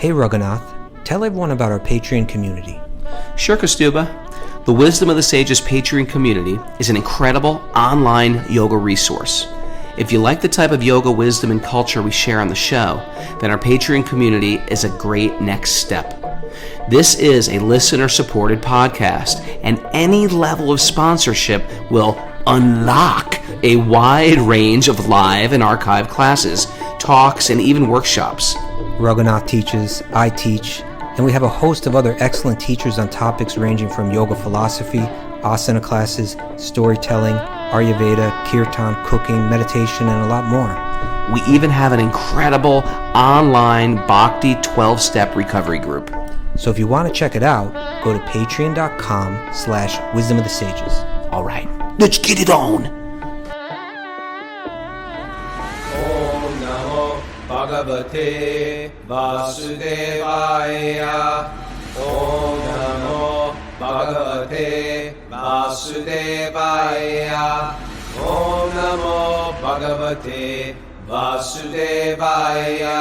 Hey Radhanath, tell everyone about our Patreon community. Sure, Kaustubha. The Wisdom of the Sages Patreon community is an incredible online yoga resource. If you like the type of yoga wisdom and culture we share on the show, then our Patreon community is a great next step. This is a listener-supported podcast, and any level of sponsorship will unlock a wide range of live and archived classes, talks, and even workshops. Radhanath teaches, I teach, and we have a host of other excellent teachers on topics ranging from yoga philosophy, asana classes, storytelling, Ayurveda, Kirtan, cooking, meditation, and a lot more. We even have an incredible online Bhakti 12-step recovery group. So if you want to check it out, go to patreon.com/Wisdom of the Sages. All right, let's get it on. Om Namo Bhagavate Vasudevaya. Om Namo Bhagavate Vasudevaya. Om Namo Bhagavate Vasudevaya.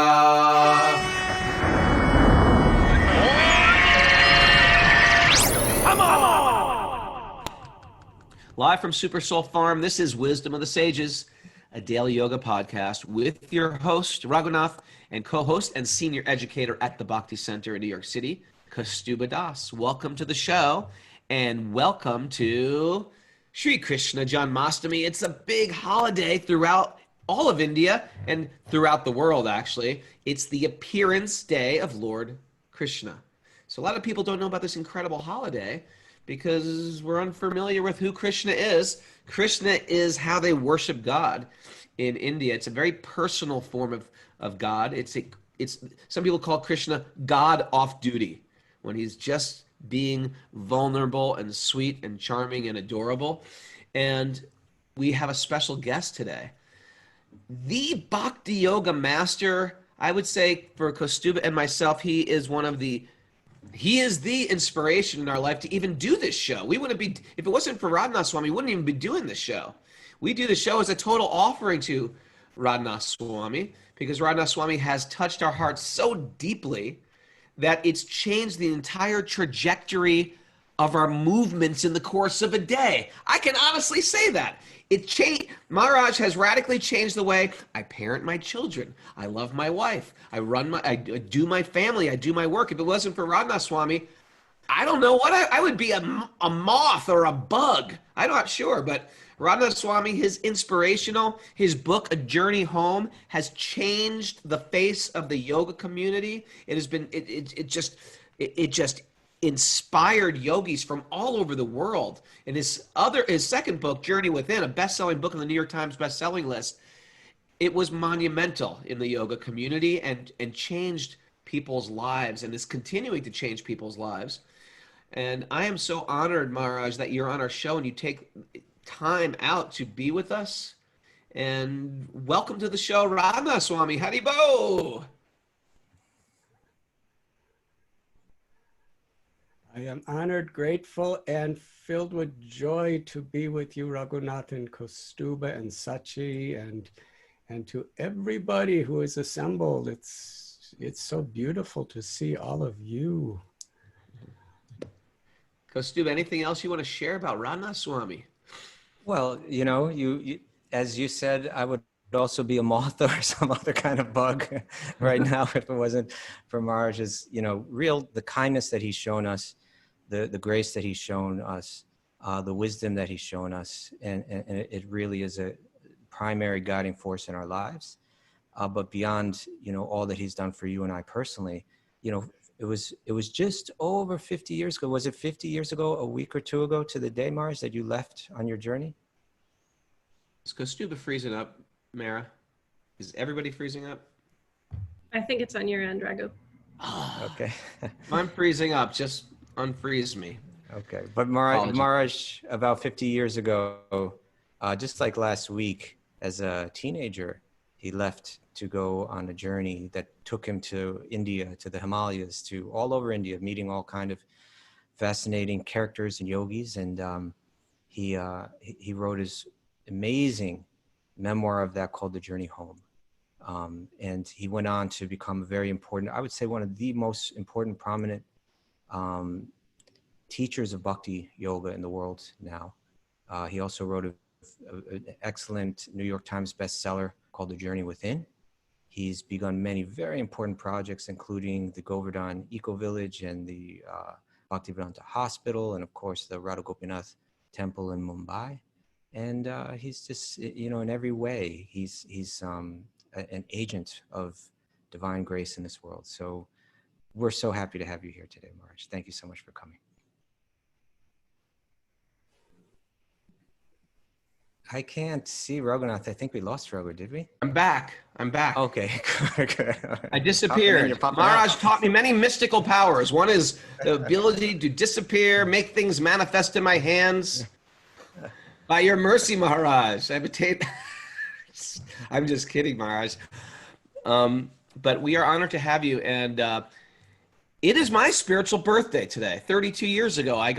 Live from Super Soul Farm, this is Wisdom of the Sages, a daily yoga podcast with your host, Radhanath, and co-host and senior educator at the Bhakti Center in New York City, Kaustubha Das. Welcome to the show, and welcome to Sri Krishna Janmashtami. It's a big holiday throughout all of India and throughout the world, actually. It's the appearance day of Lord Krishna. So a lot of people don't know about this incredible holiday because we're unfamiliar with who Krishna is. Krishna is how they worship God in India. It's a very personal form of God. It's some people call Krishna God off duty, when he's just being vulnerable and sweet and charming and adorable. And we have a special guest today. The Bhakti Yoga master, I would say for Kaustubha and myself, he is the inspiration in our life to even do this show. We wouldn't be, if it wasn't for Radhanath Swami, we wouldn't even be doing this show. We do the show as a total offering to Radhanath Swami, because Radhanath Swami has touched our hearts so deeply that it's changed the entire trajectory of our movements in the course of a day. I can honestly say that. Maharaj has radically changed the way I parent my children. I love my wife. I do my family. I do my work. If it wasn't for Radhanath Swami, I don't know what I would be, a moth or a bug. I'm not sure, but Radhanath Swami, his book, A Journey Home, has changed the face of the yoga community. It has been, it just inspired yogis from all over the world. And his second book, Journey Within, a best-selling book on the New York Times best-selling list, it was monumental in the yoga community and changed people's lives, and is continuing to change people's lives. And I am so honored, Maharaj, that you're on our show and you take time out to be with us. And welcome to the show, Radhanath Swami. Haribo! I am honored, grateful, and filled with joy to be with you, Radhanath and Kaustubha and Sachi, and to everybody who is assembled. It's so beautiful to see all of you. Kaustubha, anything else you want to share about Radhanath Swami? Well, you as you said, I would also be a moth or some other kind of bug right now if it wasn't for Maharaj's, the kindness that he's shown us, the grace that he's shown us, the wisdom that he's shown us, and it really is a primary guiding force in our lives. But beyond, all that he's done for you and I personally, it was just over 50 years ago. Was it 50 years ago, a week or two ago to the day, Mars, that you left on your journey? Is Kaustubha freezing up, Mara? Is everybody freezing up? I think it's on your end, Raghu. Okay. If I'm freezing up, just unfreeze me. Okay. But Maharaj, about 50 years ago, just like last week, as a teenager, he left to go on a journey that took him to India, to the Himalayas, to all over India, meeting all kind of fascinating characters and yogis. And he wrote his amazing memoir of that called The Journey Home. And he went on to become a very important, I would say one of the most important, prominent teachers of Bhakti yoga in the world now. He also wrote an excellent New York Times bestseller called The Journey Within. He's begun many very important projects, including the Govardhan Eco Village and the Bhaktivedanta Hospital, and of course the Radha Gopinath Temple in Mumbai. And he's just, you know, in every way, he's an agent of divine grace in this world. So we're so happy to have you here today, Maharaj. Thank you so much for coming. I can't see Raghunath. I think we lost Raghu, did we? I'm back. Okay, good. I disappeared. Maharaj taught me many mystical powers. One is the ability to disappear, make things manifest in my hands. By your mercy, Maharaj. I'm just kidding, Maharaj. But we are honored to have you. And it is my spiritual birthday today. 32 years ago, I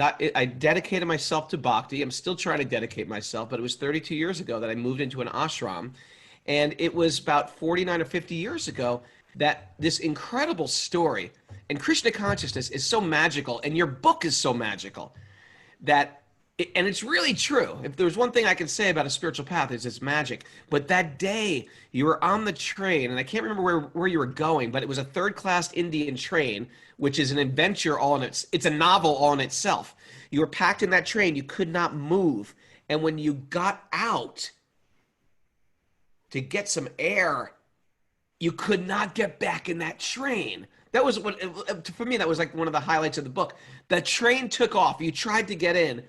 dedicated myself to Bhakti. I'm still trying to dedicate myself, but it was 32 years ago that I moved into an ashram. And it was about 49 or 50 years ago that this incredible story, and Krishna consciousness is so magical, and your book is so magical, that, and it's really true. If there's one thing I can say about a spiritual path, it's magic. But that day you were on the train, and I can't remember where you were going, but it was a third-class Indian train, which is an adventure it's a novel all in itself. You were packed in that train, you could not move. And when you got out to get some air, you could not get back in that train. That was for me, that was like one of the highlights of the book. The train took off, you tried to get in,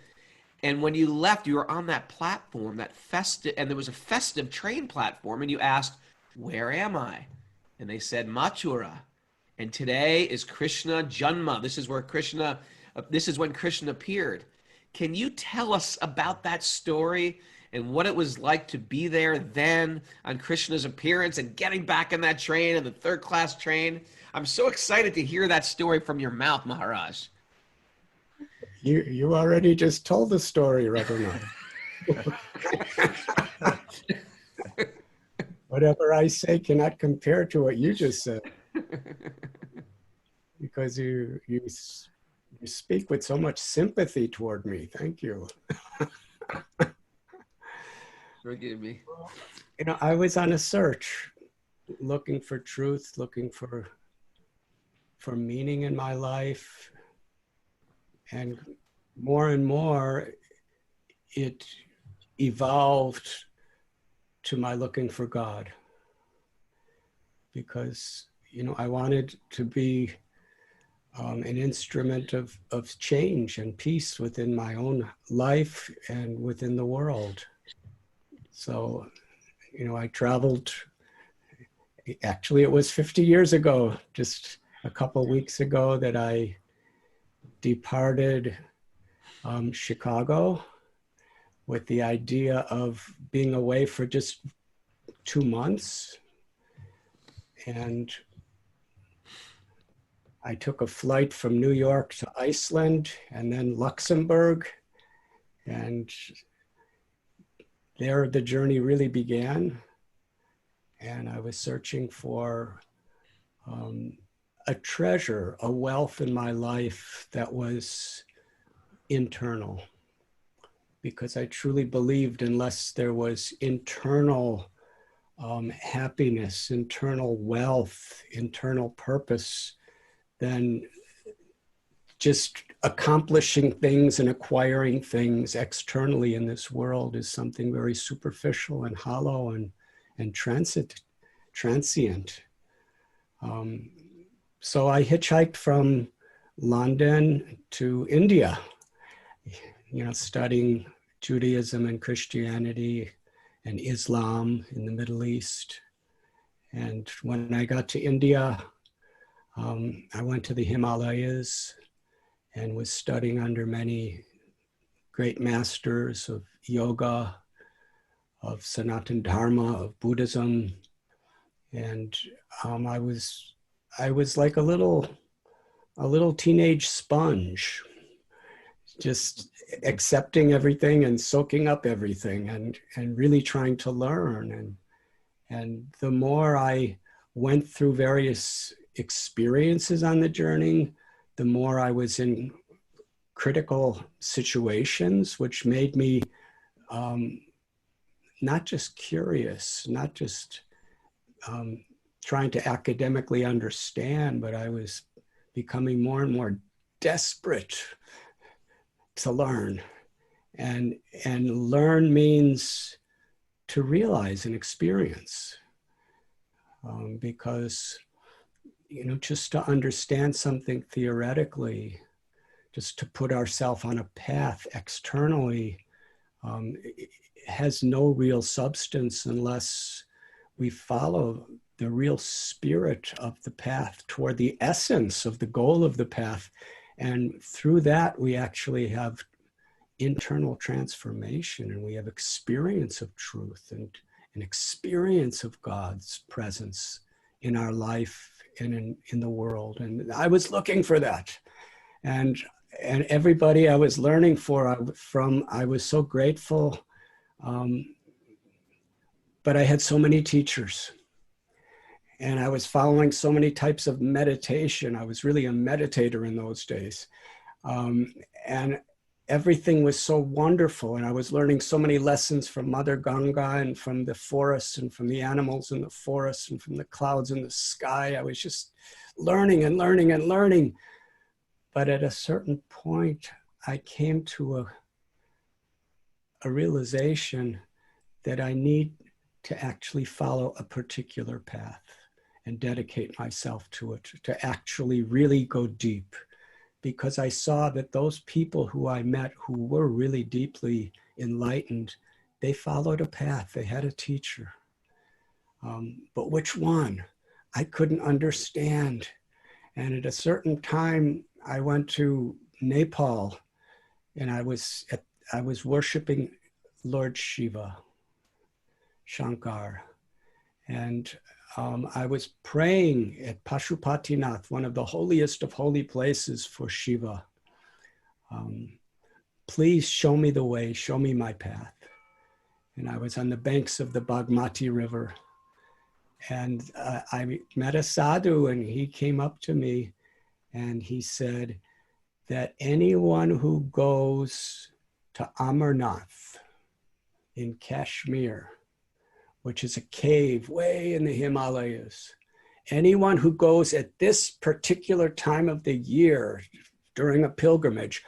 and when you left, you were on that platform, and there was a festive train platform, and you asked, where am I? And they said, Mathura. And today is Krishna Janma. This is when Krishna appeared. Can you tell us about that story and what it was like to be there then on Krishna's appearance and getting back in that train, in the third-class train? I'm so excited to hear that story from your mouth, Maharaj. You already just told the story, Radhanath. Whatever I say cannot compare to what you just said. Because you speak with so much sympathy toward me. Thank you. Forgive me. You know, I was on a search, looking for truth, looking for meaning in my life. And more, it evolved to my looking for God. Because, you know, I wanted to be an instrument of change and peace within my own life and within the world. So, you know, I traveled, actually it was 50 years ago, just a couple of weeks ago, that I departed Chicago with the idea of being away for just 2 months. And I took a flight from New York to Iceland and then Luxembourg. And there the journey really began. And I was searching for a treasure, a wealth in my life that was internal. Because I truly believed unless there was internal happiness, internal wealth, internal purpose, then just accomplishing things and acquiring things externally in this world is something very superficial and hollow and transient. So I hitchhiked from London to India, you know, studying Judaism and Christianity and Islam in the Middle East. And when I got to India, I went to the Himalayas and was studying under many great masters of yoga, of Sanatana Dharma, of Buddhism. And I was like a little teenage sponge, just accepting everything and soaking up everything and really trying to learn And the more I went through various experiences on the journey, the more I was in critical situations, which made me not just curious, not just trying to academically understand, but I was becoming more and more desperate to learn. And learn means to realize and experience. Because, you know, just to understand something theoretically, just to put ourselves on a path externally, it has no real substance unless we follow the real spirit of the path toward the essence of the goal of the path. And through that, we actually have internal transformation, and we have experience of truth and an experience of God's presence in our life and in the world. And I was looking for that. And everybody I was learning from, I was so grateful. But I had so many teachers. And I was following so many types of meditation. I was really a meditator in those days. And everything was so wonderful. And I was learning so many lessons from Mother Ganga and from the forests and from the animals in the forest and from the clouds in the sky. I was just learning and learning and learning. But at a certain point, I came to a realization that I need to actually follow a particular path and dedicate myself to it, to actually really go deep. Because I saw that those people who I met who were really deeply enlightened, they followed a path, they had a teacher. But which one? I couldn't understand. And at a certain time, I went to Nepal, and I was worshiping Lord Shiva, Shankar. And I was praying at Pashupatinath, one of the holiest of holy places for Shiva. Please show me the way, show me my path. And I was on the banks of the Bagmati River. And I met a sadhu, and he came up to me and he said that anyone who goes to Amarnath in Kashmir, which is a cave way in the Himalayas, anyone who goes at this particular time of the year during a pilgrimage,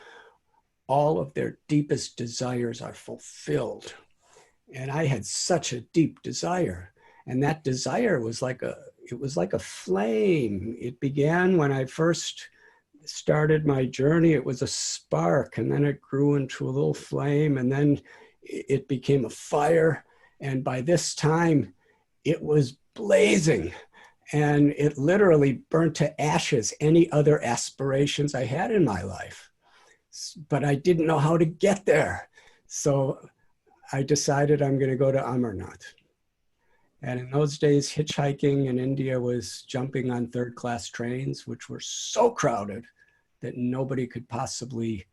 all of their deepest desires are fulfilled. And I had such a deep desire. And that desire was like a flame. It began when I first started my journey. It was a spark, and then it grew into a little flame, and then it became a fire. And by this time, it was blazing, and it literally burnt to ashes any other aspirations I had in my life. But I didn't know how to get there. So I decided I'm going to go to Amarnath. And in those days, hitchhiking in India was jumping on third-class trains, which were so crowded that nobody could possibly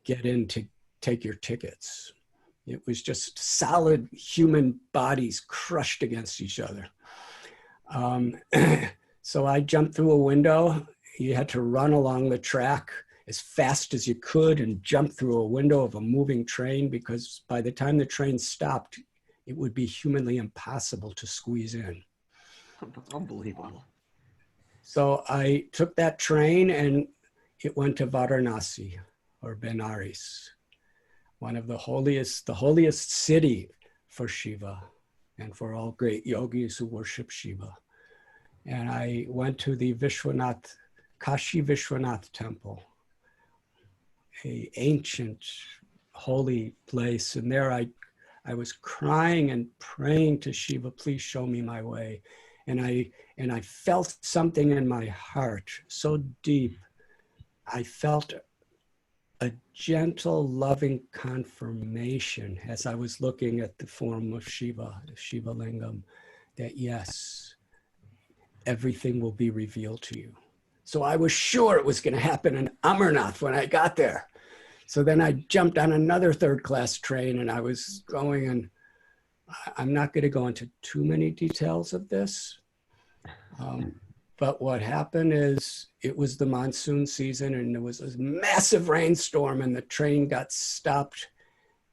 get in to take your tickets. It was just solid human bodies crushed against each other. So I jumped through a window. You had to run along the track as fast as you could and jump through a window of a moving train, because by the time the train stopped, it would be humanly impossible to squeeze in. Unbelievable. So I took that train and it went to Varanasi, or Benares, one of the holiest city for Shiva and for all great yogis who worship Shiva. And I went to the Kashi Vishwanath temple, an ancient holy place. And there I was crying and praying to Shiva, please show me my way. And I felt something in my heart so deep. I felt a gentle, loving confirmation as I was looking at the form of Shiva, the Shiva Lingam, that yes, everything will be revealed to you. So I was sure it was going to happen in Amarnath when I got there. So then I jumped on another third-class train, and I was going, and I'm not going to go into too many details of this. But what happened is it was the monsoon season and there was a massive rainstorm and the train got stopped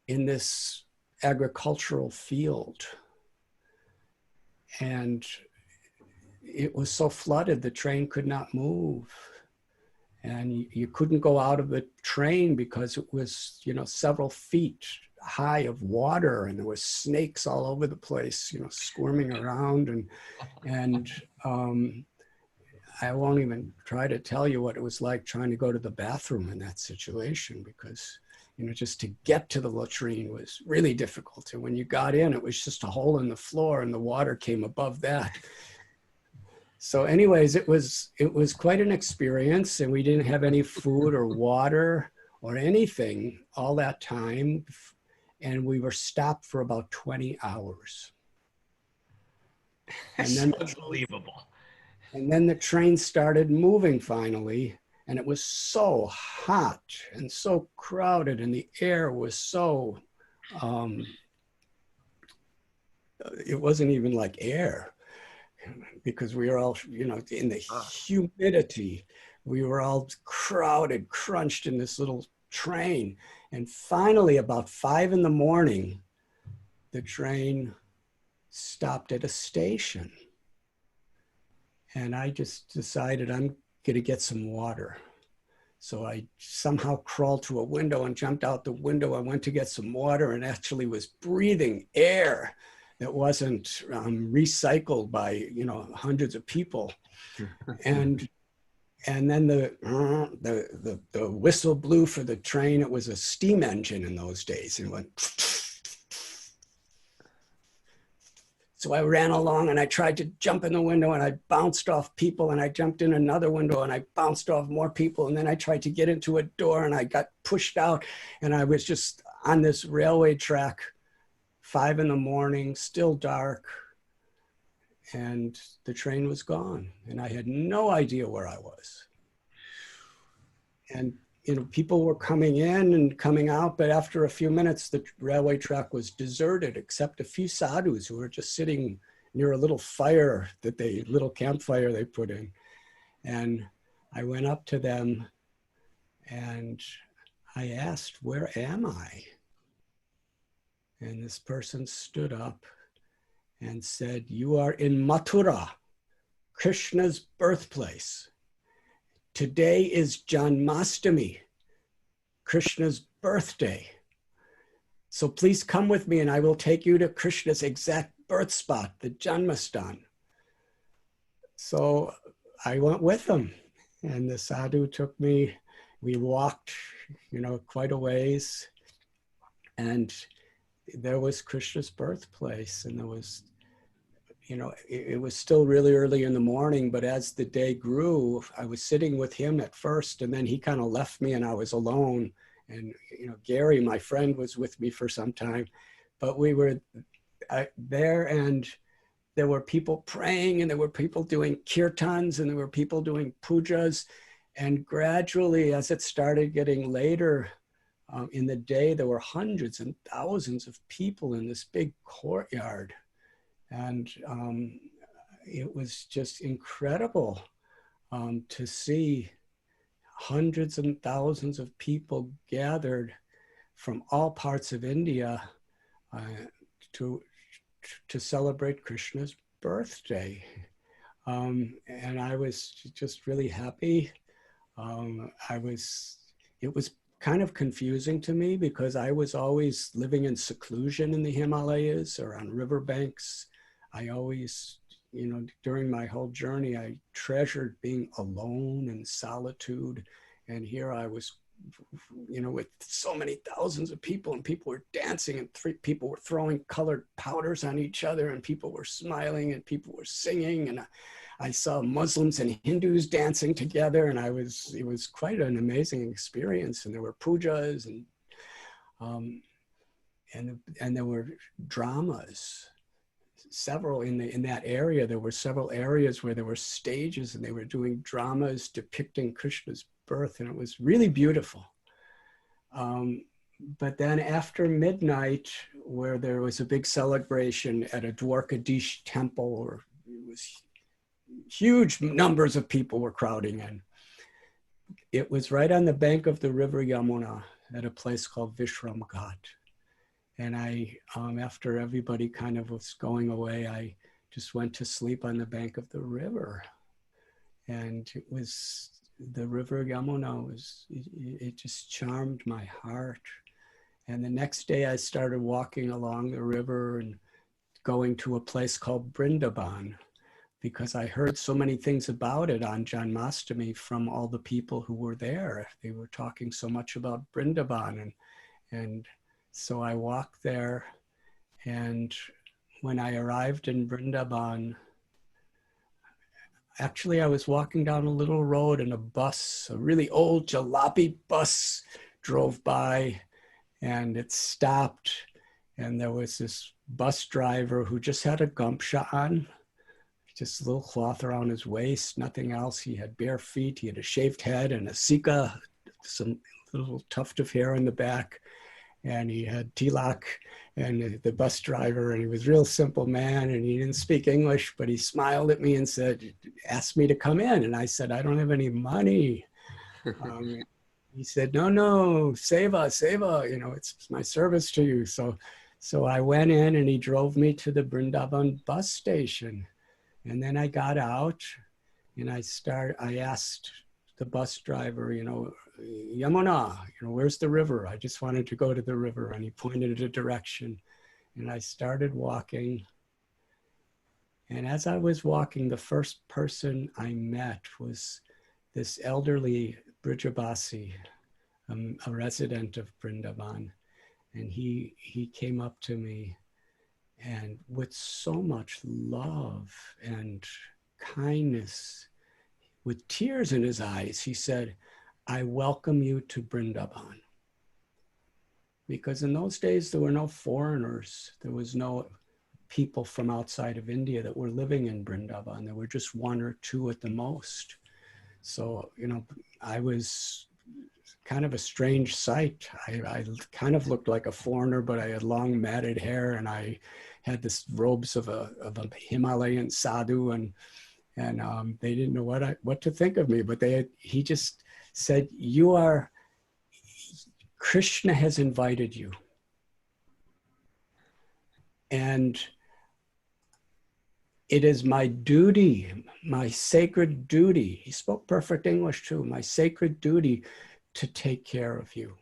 in this agricultural field. And it was so flooded, the train could not move. And you couldn't go out of the train because it was, you know, several feet high of water, and there were snakes all over the place, you know, squirming around. And I won't even try to tell you what it was like trying to go to the bathroom in that situation, because, you know, just to get to the latrine was really difficult. And when you got in, it was just a hole in the floor and the water came above that. So anyways, it was quite an experience, and we didn't have any food or water or anything all that time. And we were stopped for about 20 hours. And then unbelievable. And then the train started moving finally, and it was so hot and so crowded, and the air was so, it wasn't even like air, because we were all, you know, in the humidity. We were all crowded, crunched in this little train. And finally, about 5 a.m, the train stopped at a station. And I just decided I'm going to get some water. So I somehow crawled to a window and jumped out the window. I went to get some water and actually was breathing air that wasn't recycled by, you know, hundreds of people. And then the whistle blew for the train. It was a steam engine in those days, and it went. So I ran along and I tried to jump in the window, and I bounced off people, and I jumped in another window and I bounced off more people. And then I tried to get into a door and I got pushed out, and I was just on this railway track, 5 a.m, still dark, and the train was gone. And I had no idea where I was. And, you know, people were coming in and coming out, but after a few minutes, the railway track was deserted, except a few sadhus who were just sitting near a little fire little campfire they put in. And I went up to them and I asked, "Where am I?" And this person stood up and said, "You are in Mathura, Krishna's birthplace. Today is Janmashtami, Krishna's birthday. So please come with me and I will take you to Krishna's exact birth spot, the Janmashtami." So I went with them, and the sadhu took me. We walked, you know, quite a ways, and there was Krishna's birthplace, and there was, you know, it was still really early in the morning, but as the day grew, I was sitting with him at first, and then he kind of left me and I was alone. And, you know, Gary, my friend, was with me for some time, but we were there, and there were people praying, and there were people doing kirtans, and there were people doing pujas. And gradually, as it started getting later in the day, there were hundreds and thousands of people in this big courtyard. And it was just incredible to see hundreds and thousands of people gathered from all parts of India to celebrate Krishna's birthday. And I was just really happy. It was kind of confusing to me because I was always living in seclusion in the Himalayas or on riverbanks. I always, you know, during my whole journey, I treasured being alone and solitude. And here I was, you know, with so many thousands of people, and people were dancing, and people were throwing colored powders on each other, and people were smiling, and people were singing. And I saw Muslims and Hindus dancing together, and it was quite an amazing experience. And there were pujas, and there were dramas. Several in that area. There were several areas where there were stages, and they were doing dramas depicting Krishna's birth, and it was really beautiful. but then after midnight, where there was a big celebration at a Dwarkadish temple, or it was huge numbers of people were crowding in. It was right on the bank of the river Yamuna at a place called Vrindavan God. And I, after everybody kind of was going away, I just went to sleep on the bank of the river. And it was, the river Yamuna was, it just charmed my heart. And the next day I started walking along the river and going to a place called Vrindavan, because I heard so many things about it on Janmashtami from all the people who were there. They were talking so much about Vrindavan. And so I walked there, and when I arrived in Vrindavan, actually I was walking down a little road and a bus, a really old jalopy bus, drove by, and it stopped, and there was this bus driver who just had a gumpsha on, just a little cloth around his waist, nothing else. He had bare feet, he had a shaved head and a sika, some little tuft of hair in the back, and he had tilak, and the bus driver, and he was a real simple man, and he didn't speak English, but he smiled at me and said, asked me to come in. And I said, I don't have any money. He said, no, seva, you know, it's my service to you. So I went in, and he drove me to the Vrindavan bus station. And then I got out, and I asked the bus driver, you know, Yamuna, you know, where's the river? I just wanted to go to the river. And he pointed a direction, and I started walking. And as I was walking, the first person I met was this elderly Brijabasi, a resident of Vrindavan. And he came up to me, and with so much love and kindness, with tears in his eyes, he said, I welcome you to Vrindavan. Because in those days, there were no foreigners. There was no people from outside of India that were living in Vrindavan. There were just one or two at the most. So, you know, I was kind of a strange sight. I kind of looked like a foreigner, but I had long matted hair, and I had this robes of a Himalayan sadhu, and they didn't know what to think of me. But he just said, Krishna has invited you, and it is my duty, my sacred duty. He spoke perfect English too. My sacred duty to take care of you.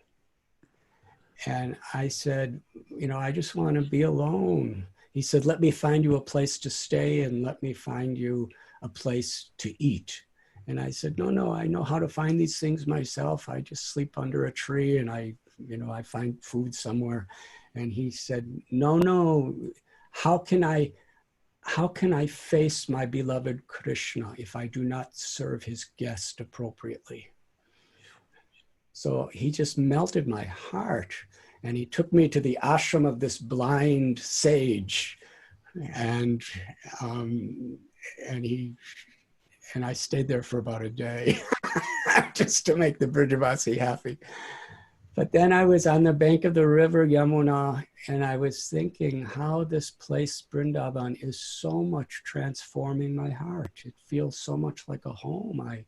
And I said, you know, I just want to be alone. He said, let me find you a place to stay, and let me find you a place to eat. And I said, no, I know how to find these things myself. I just sleep under a tree, and I find food somewhere. And he said, no, how can I face my beloved Krishna if I do not serve his guest appropriately? So he just melted my heart, and he took me to the ashram of this blind sage, and I stayed there for about a day just to make the Brijavasi happy. But then I was on the bank of the river Yamuna, and I was thinking how this place, Vrindavan, is so much transforming my heart. It feels so much like a home.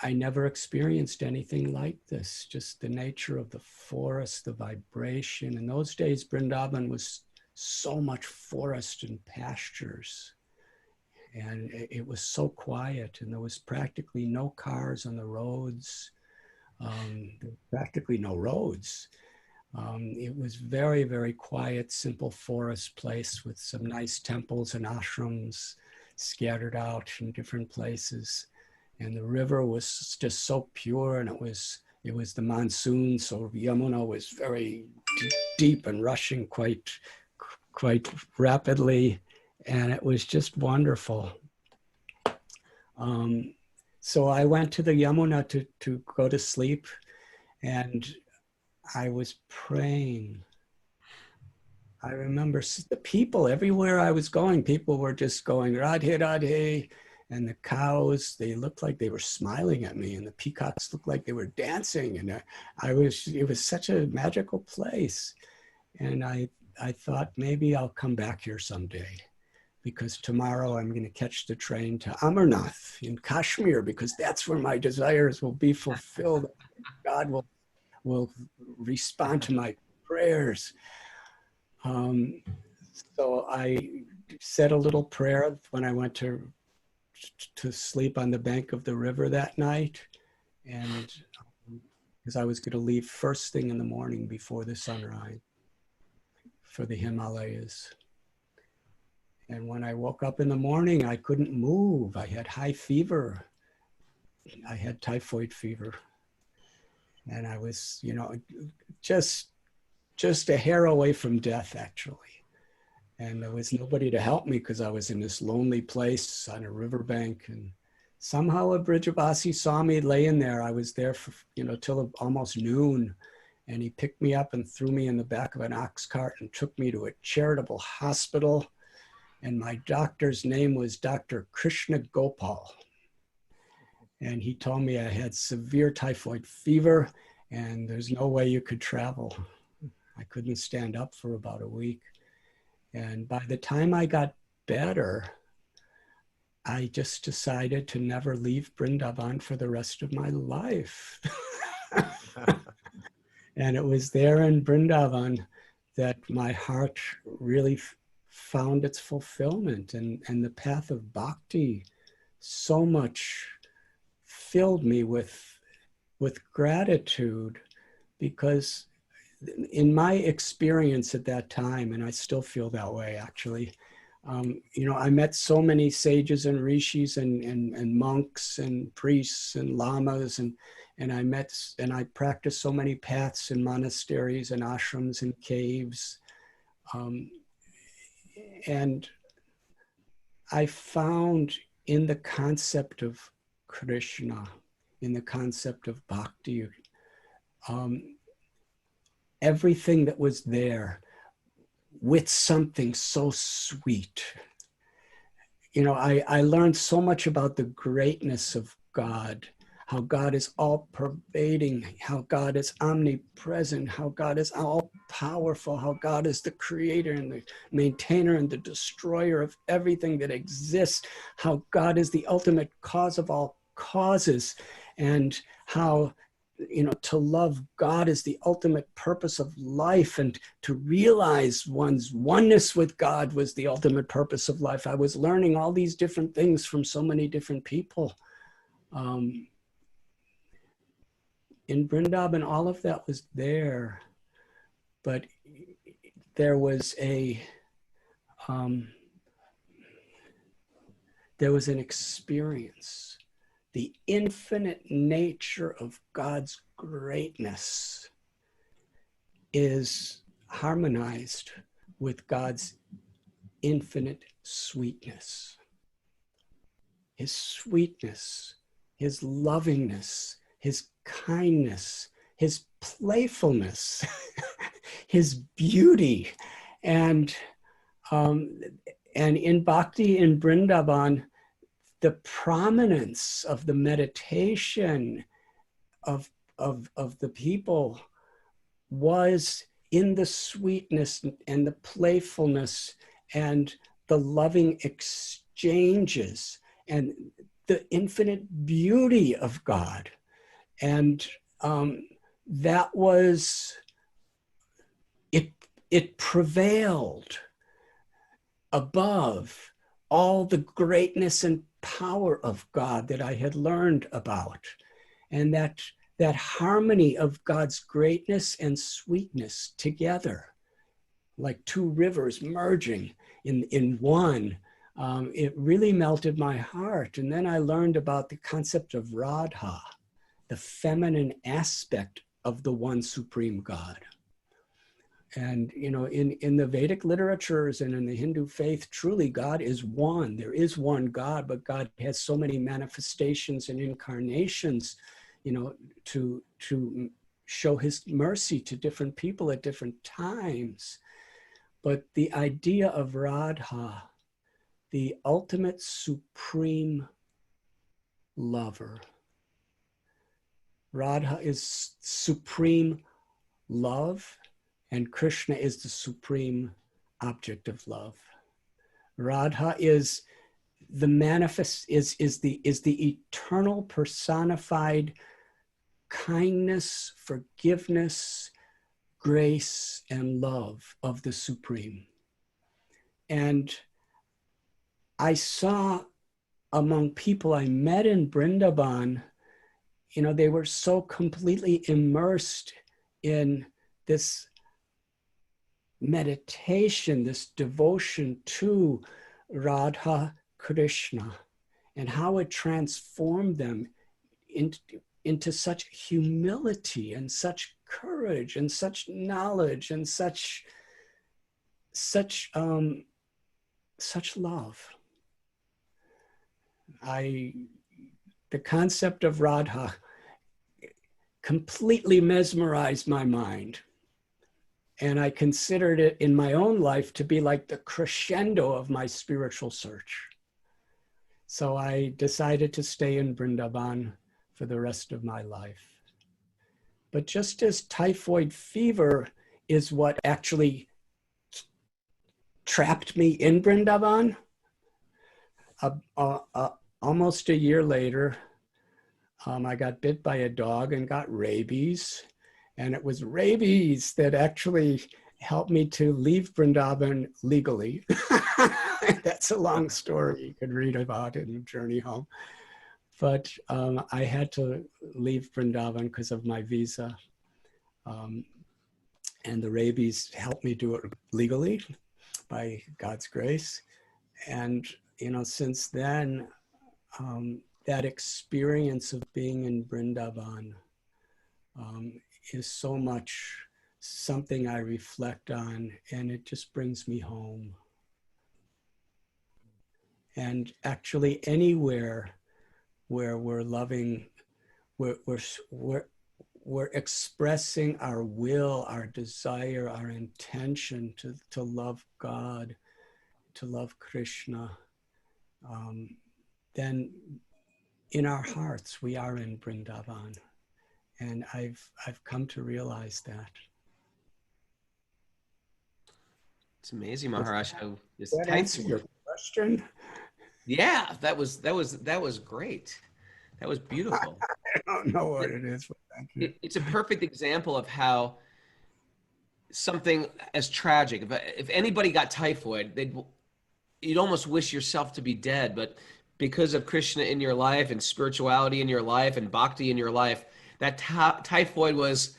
I never experienced anything like this, just the nature of the forest, the vibration. In those days, Vrindavan was so much forest and pastures. And it was so quiet, and there was practically no cars on the roads. There were practically no roads. It was very, very quiet, simple forest place with some nice temples and ashrams scattered out in different places. And the river was just so pure, and it was the monsoon, so Yamuna was very deep and rushing quite rapidly, and it was just wonderful. So I went to the Yamuna to go to sleep, and I was praying. I remember the people everywhere I was going, people were just going Radhe Radhe, And the cows, they looked like they were smiling at me, and the peacocks looked like they were dancing. And it was such a magical place. And I thought maybe I'll come back here someday, because tomorrow I'm going to catch the train to Amarnath in Kashmir, because that's where my desires will be fulfilled. God will respond to my prayers. So I said a little prayer when I went to sleep on the bank of the river that night, and because I was going to leave first thing in the morning before the sunrise for the Himalayas. And when I woke up in the morning, I couldn't move. I had high fever. I had typhoid fever. And I was, you know, just a hair away from death, actually. And there was nobody to help me because I was in this lonely place on a riverbank. And somehow a Brijavasi saw me laying there. I was there for, you know, till almost noon. And he picked me up and threw me in the back of an ox cart and took me to a charitable hospital. And my doctor's name was Dr. Krishna Gopal. And he told me I had severe typhoid fever and there's no way you could travel. I couldn't stand up for about a week. And by the time I got better, I just decided to never leave Vrindavan for the rest of my life. And it was there in Vrindavan that my heart really found its fulfillment, and the path of bhakti so much filled me with gratitude, because in my experience at that time, and I still feel that way actually, you know, I met so many sages and rishis and monks and priests and lamas, and I practiced so many paths in monasteries and ashrams and caves. And I found in the concept of Krishna, in the concept of bhakti, everything that was there with something so sweet. You know, I learned so much about the greatness of God, how God is all pervading, how God is omnipresent, how God is all powerful, how God is the creator and the maintainer and the destroyer of everything that exists, how God is the ultimate cause of all causes, and how, you know, to love God is the ultimate purpose of life, and to realize one's oneness with God was the ultimate purpose of life. I was learning all these different things from so many different people. In Vrindavan, all of that was there, but there was an experience. The infinite nature of God's greatness is harmonized with God's infinite sweetness. His sweetness, his lovingness, his kindness, his playfulness, his beauty. And in Bhakti in Vrindavan, the prominence of the meditation of the people was in the sweetness and the playfulness and the loving exchanges and the infinite beauty of God. And that was, it prevailed above all the greatness and power of God that I had learned about. And that harmony of God's greatness and sweetness together, like two rivers merging in one, it really melted my heart. And then I learned about the concept of Radha, the feminine aspect of the one supreme God. And, you know, in the Vedic literatures and in the Hindu faith, truly God is one. There is one God, but God has so many manifestations and incarnations, you know, to show his mercy to different people at different times. But the idea of Radha, the ultimate supreme lover. Radha is supreme love, and Krishna is the supreme object of love. Radha is the the eternal personified kindness, forgiveness, grace, and love of the Supreme. And I saw among people I met in Vrindavan, you know, they were so completely immersed in this meditation, this devotion to Radha Krishna, and how it transformed them into such humility and such courage and such knowledge and such love. The concept of Radha completely mesmerized my mind. And I considered it in my own life to be like the crescendo of my spiritual search. So I decided to stay in Vrindavan for the rest of my life. But just as typhoid fever is what actually trapped me in Vrindavan, almost a year later, I got bit by a dog and got rabies. And it was rabies that actually helped me to leave Vrindavan legally. That's a long story. You could read about it in Journey Home. But I had to leave Vrindavan because of my visa. And the rabies helped me do it legally by God's grace. And, you know, since then, that experience of being in Vrindavan is so much something I reflect on, and it just brings me home. And actually anywhere where we're loving, we're expressing our will, our desire, our intention to love God, to love Krishna, then in our hearts we are in Vrindavan. And I've come to realize that. It's amazing, Maharaj. Does that answer your question? Yeah, that was great. That was beautiful. I don't know what it is, but thank you. It's a perfect example of how something as tragic, if anybody got typhoid, you'd almost wish yourself to be dead, but because of Krishna in your life and spirituality in your life and bhakti in your life, that typhoid was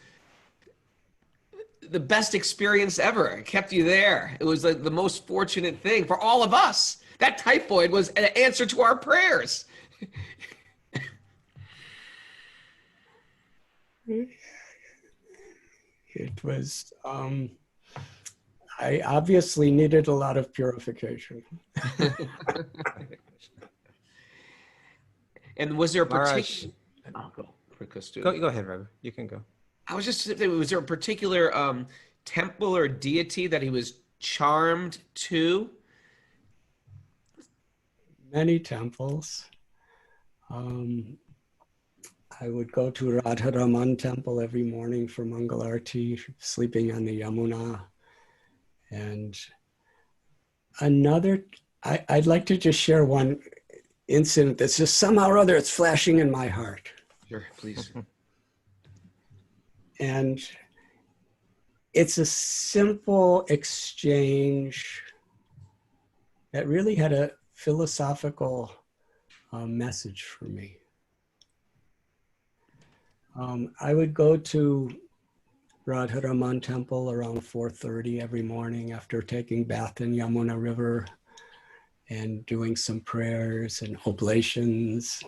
the best experience ever. It kept you there. It was like the most fortunate thing for all of us. That typhoid was an answer to our prayers. It was, I obviously needed a lot of purification. And was there a particular... Oh, go ahead, Rabbi. You can go. I was just thinking, was there a particular temple or deity that he was charmed to? Many temples. I would go to Radharaman temple every morning for Mangal Arati, sleeping on the Yamuna. And I'd like to just share one incident that's just somehow or other, it's flashing in my heart. Sure, please. And it's a simple exchange that really had a philosophical message for me. I would go to Radharaman temple around 4:30 every morning after taking bath in Yamuna River and doing some prayers and oblations.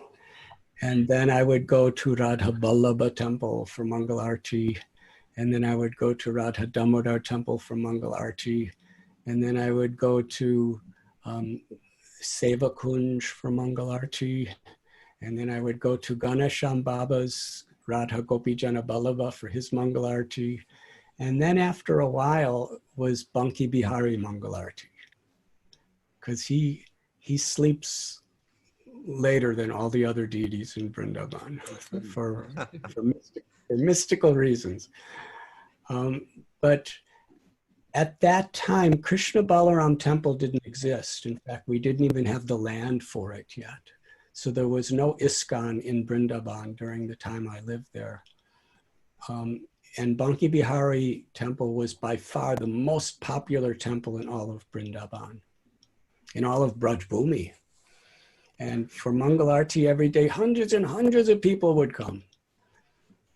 And then I would go to Radha Vallabha temple for Mangal Arati. And then I would go to Radha Damodar temple for Mangal Arati. And then I would go to Seva Kunj for Mangal Arati. And then I would go to Ganesham Baba's Radha Gopi Jana Vallabha for his Mangal Arati. And then after a while was Banki Bihari Mangal Arati. Because he sleeps later than all the other deities in Vrindavan for mystical reasons. But at that time, Krishna Balaram temple didn't exist. In fact, we didn't even have the land for it yet. So there was no ISKCON in Vrindavan during the time I lived there. And Banki Bihari temple was by far the most popular temple in all of Vrindavan, in all of Braj Bhumi. And for Mangalarti every day, hundreds and hundreds of people would come.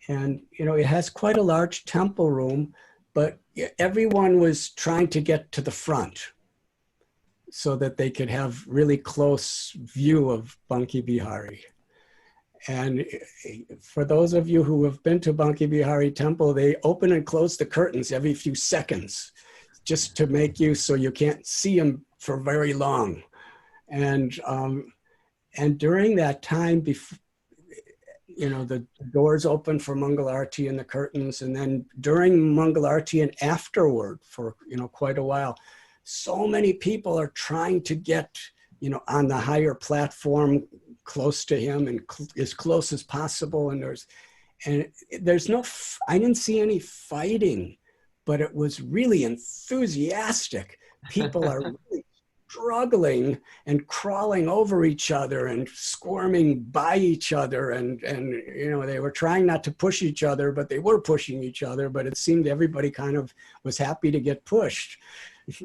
And, you know, it has quite a large temple room, but everyone was trying to get to the front so that they could have really close view of Banki Bihari. And for those of you who have been to Banki Bihari temple, they open and close the curtains every few seconds just to make you so you can't see them for very long. And during that time, you know, the doors open for Mangalarti and the curtains, and then during Mangalarti and afterward for, you know, quite a while, so many people are trying to get, you know, on the higher platform close to him and as close as possible. And there's no, I didn't see any fighting, but it was really enthusiastic. People are really struggling and crawling over each other and squirming by each other. And, you know, they were trying not to push each other, but they were pushing each other. But it seemed everybody kind of was happy to get pushed.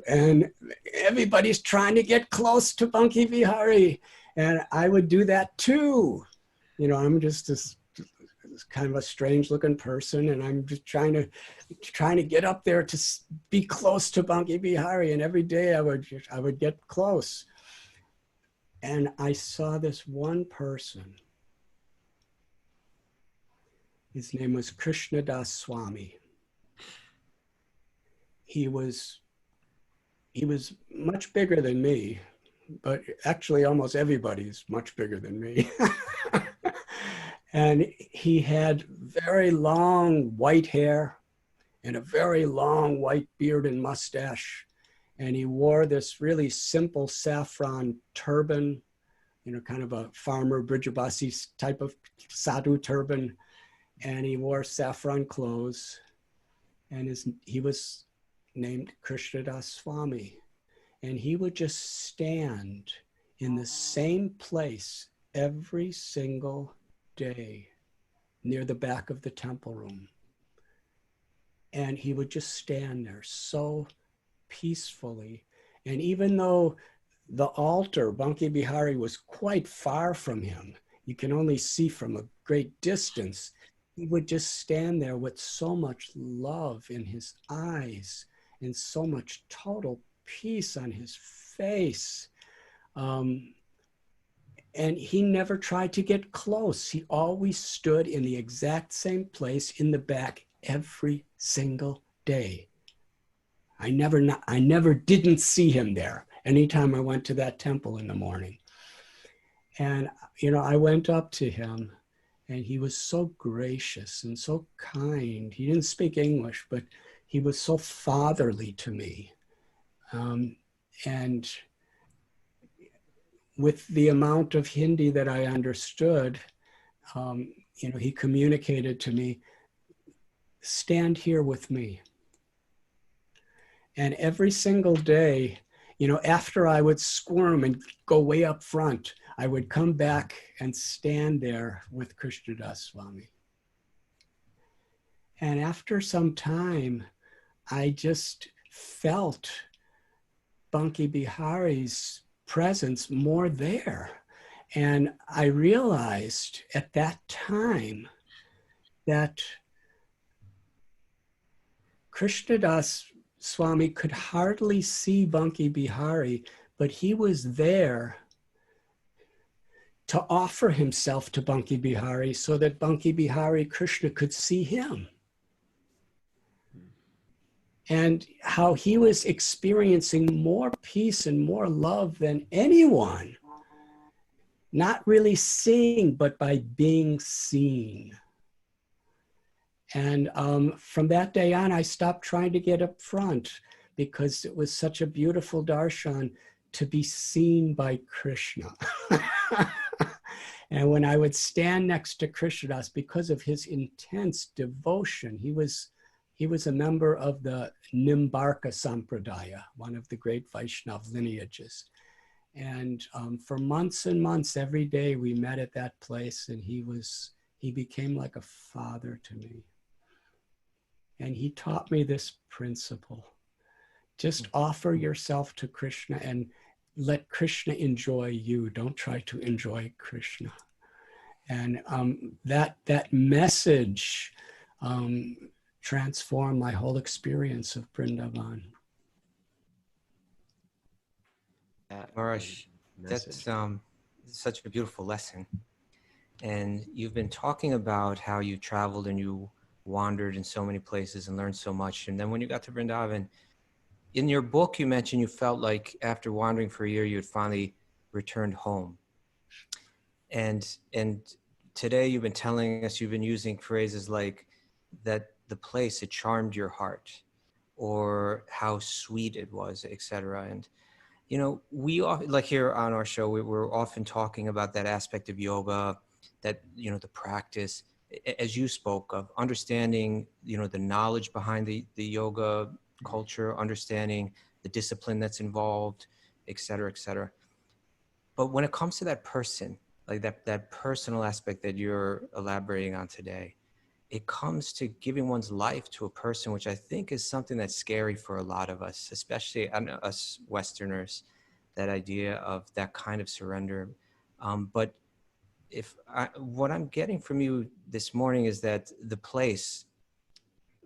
And everybody's trying to get close to Banki Bihari. And I would do that too. You know, I'm just this kind of a strange looking person, and I'm just trying to get up there to be close to Banki Bihari. And every day I would get close. And I saw this one person. His name was Krishnadas Swami. He was much bigger than me, but actually almost everybody's much bigger than me. And he had very long white hair and a very long white beard and mustache. And he wore this really simple saffron turban, you know, kind of a farmer Brijabasi type of sadhu turban. And he wore saffron clothes. And he was named Krishnadas Swami. And he would just stand in the same place every single day near the back of the temple room. And he would just stand there so peacefully. And even though the altar, Banki Bihari, was quite far from him, you can only see from a great distance, he would just stand there with so much love in his eyes and so much total peace on his face. And he never tried to get close. He always stood in the exact same place in the back every single day. I never didn't see him there anytime I went to that temple in the morning. And, you know, I went up to him and he was so gracious and so kind. He didn't speak English, but he was so fatherly to me. And with the amount of Hindi that I understood, you know, he communicated to me, stand here with me. And every single day, you know, after I would squirm and go way up front, I would come back and stand there with Krishnadas Swami. And after some time, I just felt Banki Bihari's presence more there. And I realized at that time that Krishnadas Swami could hardly see Banki Bihari, but he was there to offer himself to Banki Bihari so that Banki Bihari Krishna could see him. And how he was experiencing more peace and more love than anyone. Not really seeing, but by being seen. And from that day on, I stopped trying to get up front because it was such a beautiful darshan to be seen by Krishna. And when I would stand next to Krishnadas, because of his intense devotion, he was a member of the Nimbarka Sampradaya, one of the great Vaishnav lineages. And for months and months, every day we met at that place, and he became like a father to me. And he taught me this principle. Just offer yourself to Krishna and let Krishna enjoy you. Don't try to enjoy Krishna. And that message transformed my whole experience of Vrindavan. Maharaj, that's such a beautiful lesson. And you've been talking about how you traveled and you wandered in so many places and learned so much. And then when you got to Vrindavan, in your book, you mentioned you felt like after wandering for a year, you had finally returned home. And today you've been telling us, you've been using phrases like that the place, it charmed your heart, or how sweet it was, etc. And, you know, we often, like here on our show, we're often talking about that aspect of yoga, that, you know, the practice, as you spoke of, understanding, you know, the knowledge behind the yoga culture, understanding the discipline that's involved, et cetera, et cetera. But when it comes to that person, like that personal aspect that you're elaborating on today, it comes to giving one's life to a person, which I think is something that's scary for a lot of us, especially us Westerners, that idea of that kind of surrender. But what I'm getting from you this morning is that the place,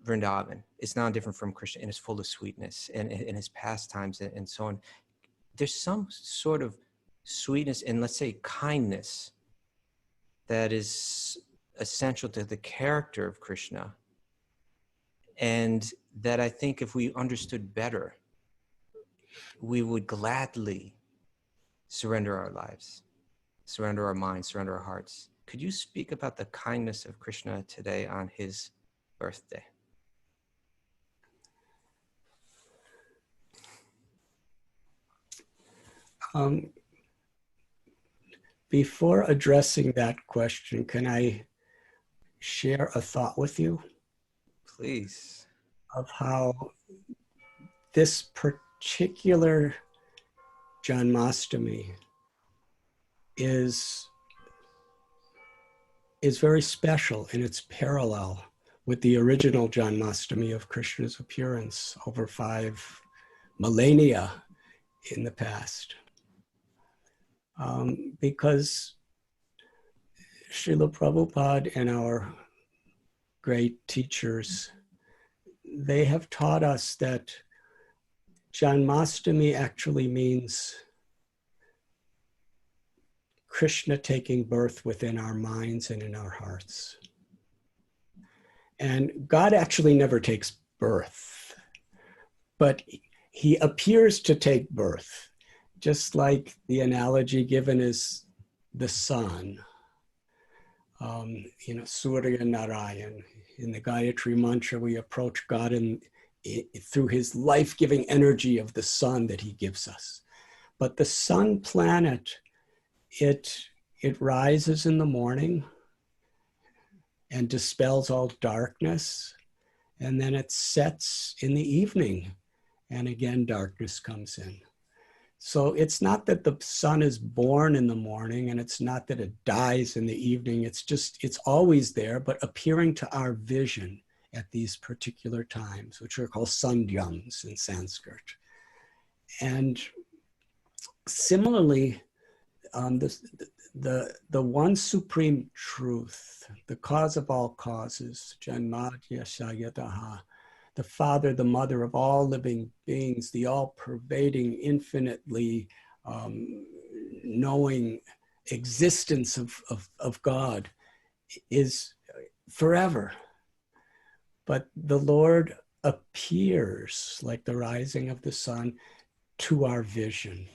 Vrindavan, is not different from Krishna, and it's full of sweetness and in his pastimes and so on. There's some sort of sweetness and, let's say, kindness that is essential to the character of Krishna, and that I think if we understood better, we would gladly surrender our lives, surrender our minds, surrender our hearts. Could you speak about the kindness of Krishna today on his birthday? Before addressing that question, can I share a thought with you? Please. Of how this particular Janmashtami is very special in its parallel with the original Janmashtami of Krishna's appearance over 5 millennia in the past. Because Srila Prabhupada and our great teachers, they have taught us that Janmashtami actually means Krishna taking birth within our minds and in our hearts. And God actually never takes birth, but he appears to take birth. Just like the analogy given is the sun, you know, Surya Narayan. In the Gayatri Mantra, we approach God through his life-giving energy of the sun that he gives us. But the sun planet, it rises in the morning and dispels all darkness, and then it sets in the evening, and again darkness comes in. So it's not that the sun is born in the morning, and it's not that it dies in the evening. It's always there, but appearing to our vision at these particular times, which are called sandhyams in Sanskrit. And similarly, the one supreme truth, the cause of all causes, Janmadya Shayataha, the father, the mother of all living beings, the all-pervading, infinitely knowing existence of God, is forever. But the Lord appears like the rising of the sun to our vision.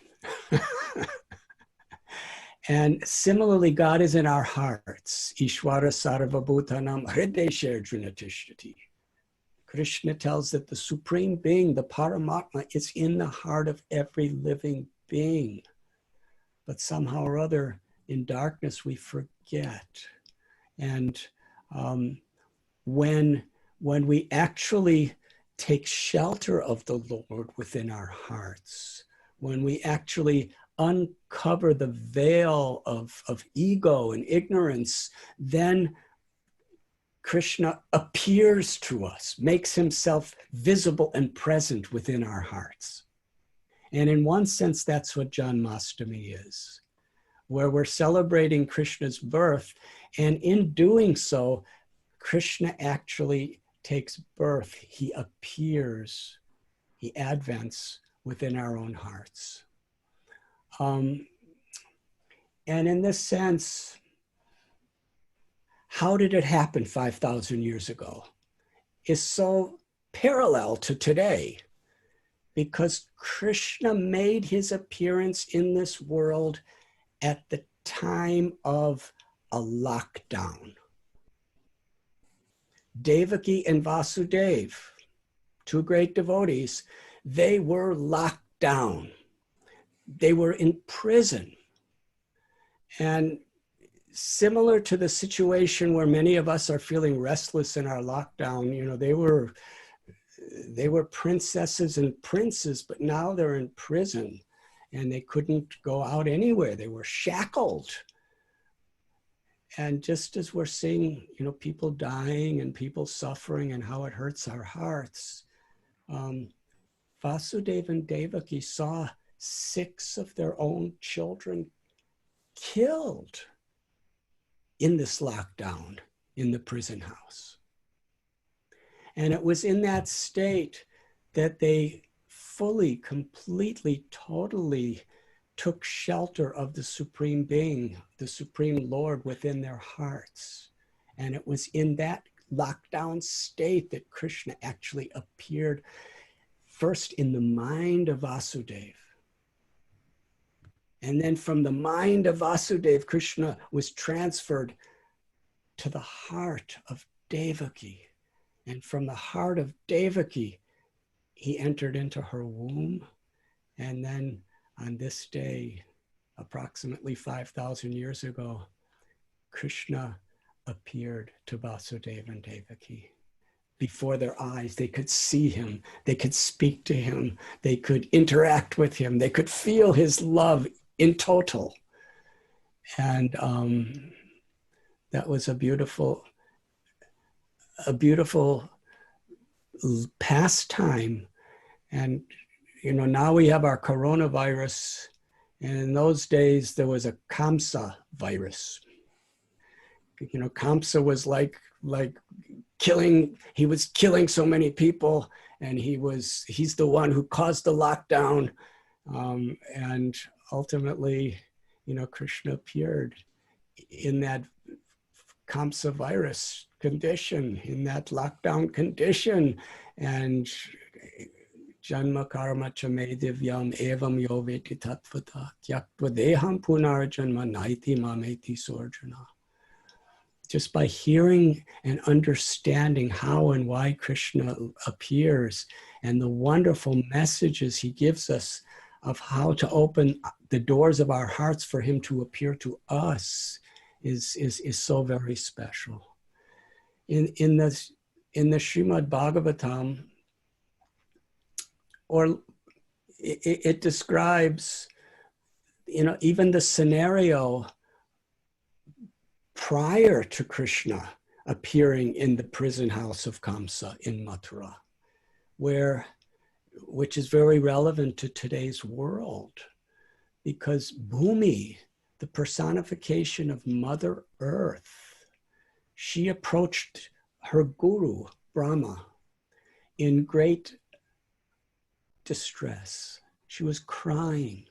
And similarly, God is in our hearts. Ishvara sarvabhutanam hrideshe arjunatishtati. Krishna tells that the Supreme Being, the Paramatma, is in the heart of every living being. But somehow or other, in darkness, we forget. And when we actually take shelter of the Lord within our hearts, when we actually uncover the veil of ego and ignorance, then Krishna appears to us, makes himself visible and present within our hearts. And in one sense, that's what Janmashtami is, where we're celebrating Krishna's birth. And in doing so, Krishna actually takes birth. He appears, he advents within our own hearts. And in this sense, how did it happen 5,000 years ago? Is so parallel to today, because Krishna made his appearance in this world at the time of a lockdown. Devaki and Vasudeva, two great devotees, they were locked down. They were in prison. And similar to the situation where many of us are feeling restless in our lockdown, you know, they were princesses and princes, but now they're in prison and they couldn't go out anywhere. They were shackled. And just as we're seeing, you know, people dying and people suffering and how it hurts our hearts, Vasudeva and Devaki saw 6 of their own children killed in this lockdown in the prison house. And it was in that state that they fully, completely, totally took shelter of the Supreme Being, the Supreme Lord within their hearts. And it was in that lockdown state that Krishna actually appeared first in the mind of Vasudeva. And then from the mind of Vasudeva, Krishna was transferred to the heart of Devaki. And from the heart of Devaki, he entered into her womb. And then on this day, approximately 5,000 years ago, Krishna appeared to Vasudeva and Devaki. Before their eyes, they could see him, they could speak to him, they could interact with him, they could feel his love in total. And that was a beautiful pastime. And, you know, now we have our coronavirus. And in those days, there was a Kamsa virus. You know, Kamsa was like killing, he was killing so many people, and he's the one who caused the lockdown. And ultimately, you know, Krishna appeared in that Kamsa virus condition, in that lockdown condition. And Janma karma chame divyam evam yo veti tattvata tyaktva deham punarjanma naiti mameti sorjana. Just by hearing and understanding how and why Krishna appears and the wonderful messages he gives us of how to open the doors of our hearts for him to appear to us is so very special. In the Srimad Bhagavatam, or it describes, you know, even the scenario prior to Krishna appearing in the prison house of Kamsa in Mathura, which is very relevant to today's world, because Bhumi, the personification of Mother Earth, she approached her guru, Brahma, in great distress. She was crying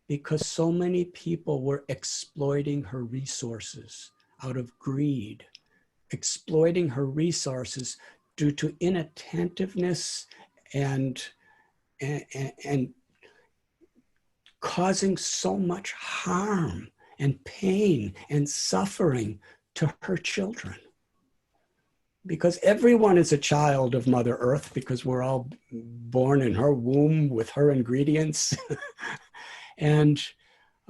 because so many people were exploiting her resources out of greed, exploiting her resources due to inattentiveness and causing so much harm and pain and suffering to her children. Because everyone is a child of Mother Earth, because we're all born in her womb with her ingredients. And,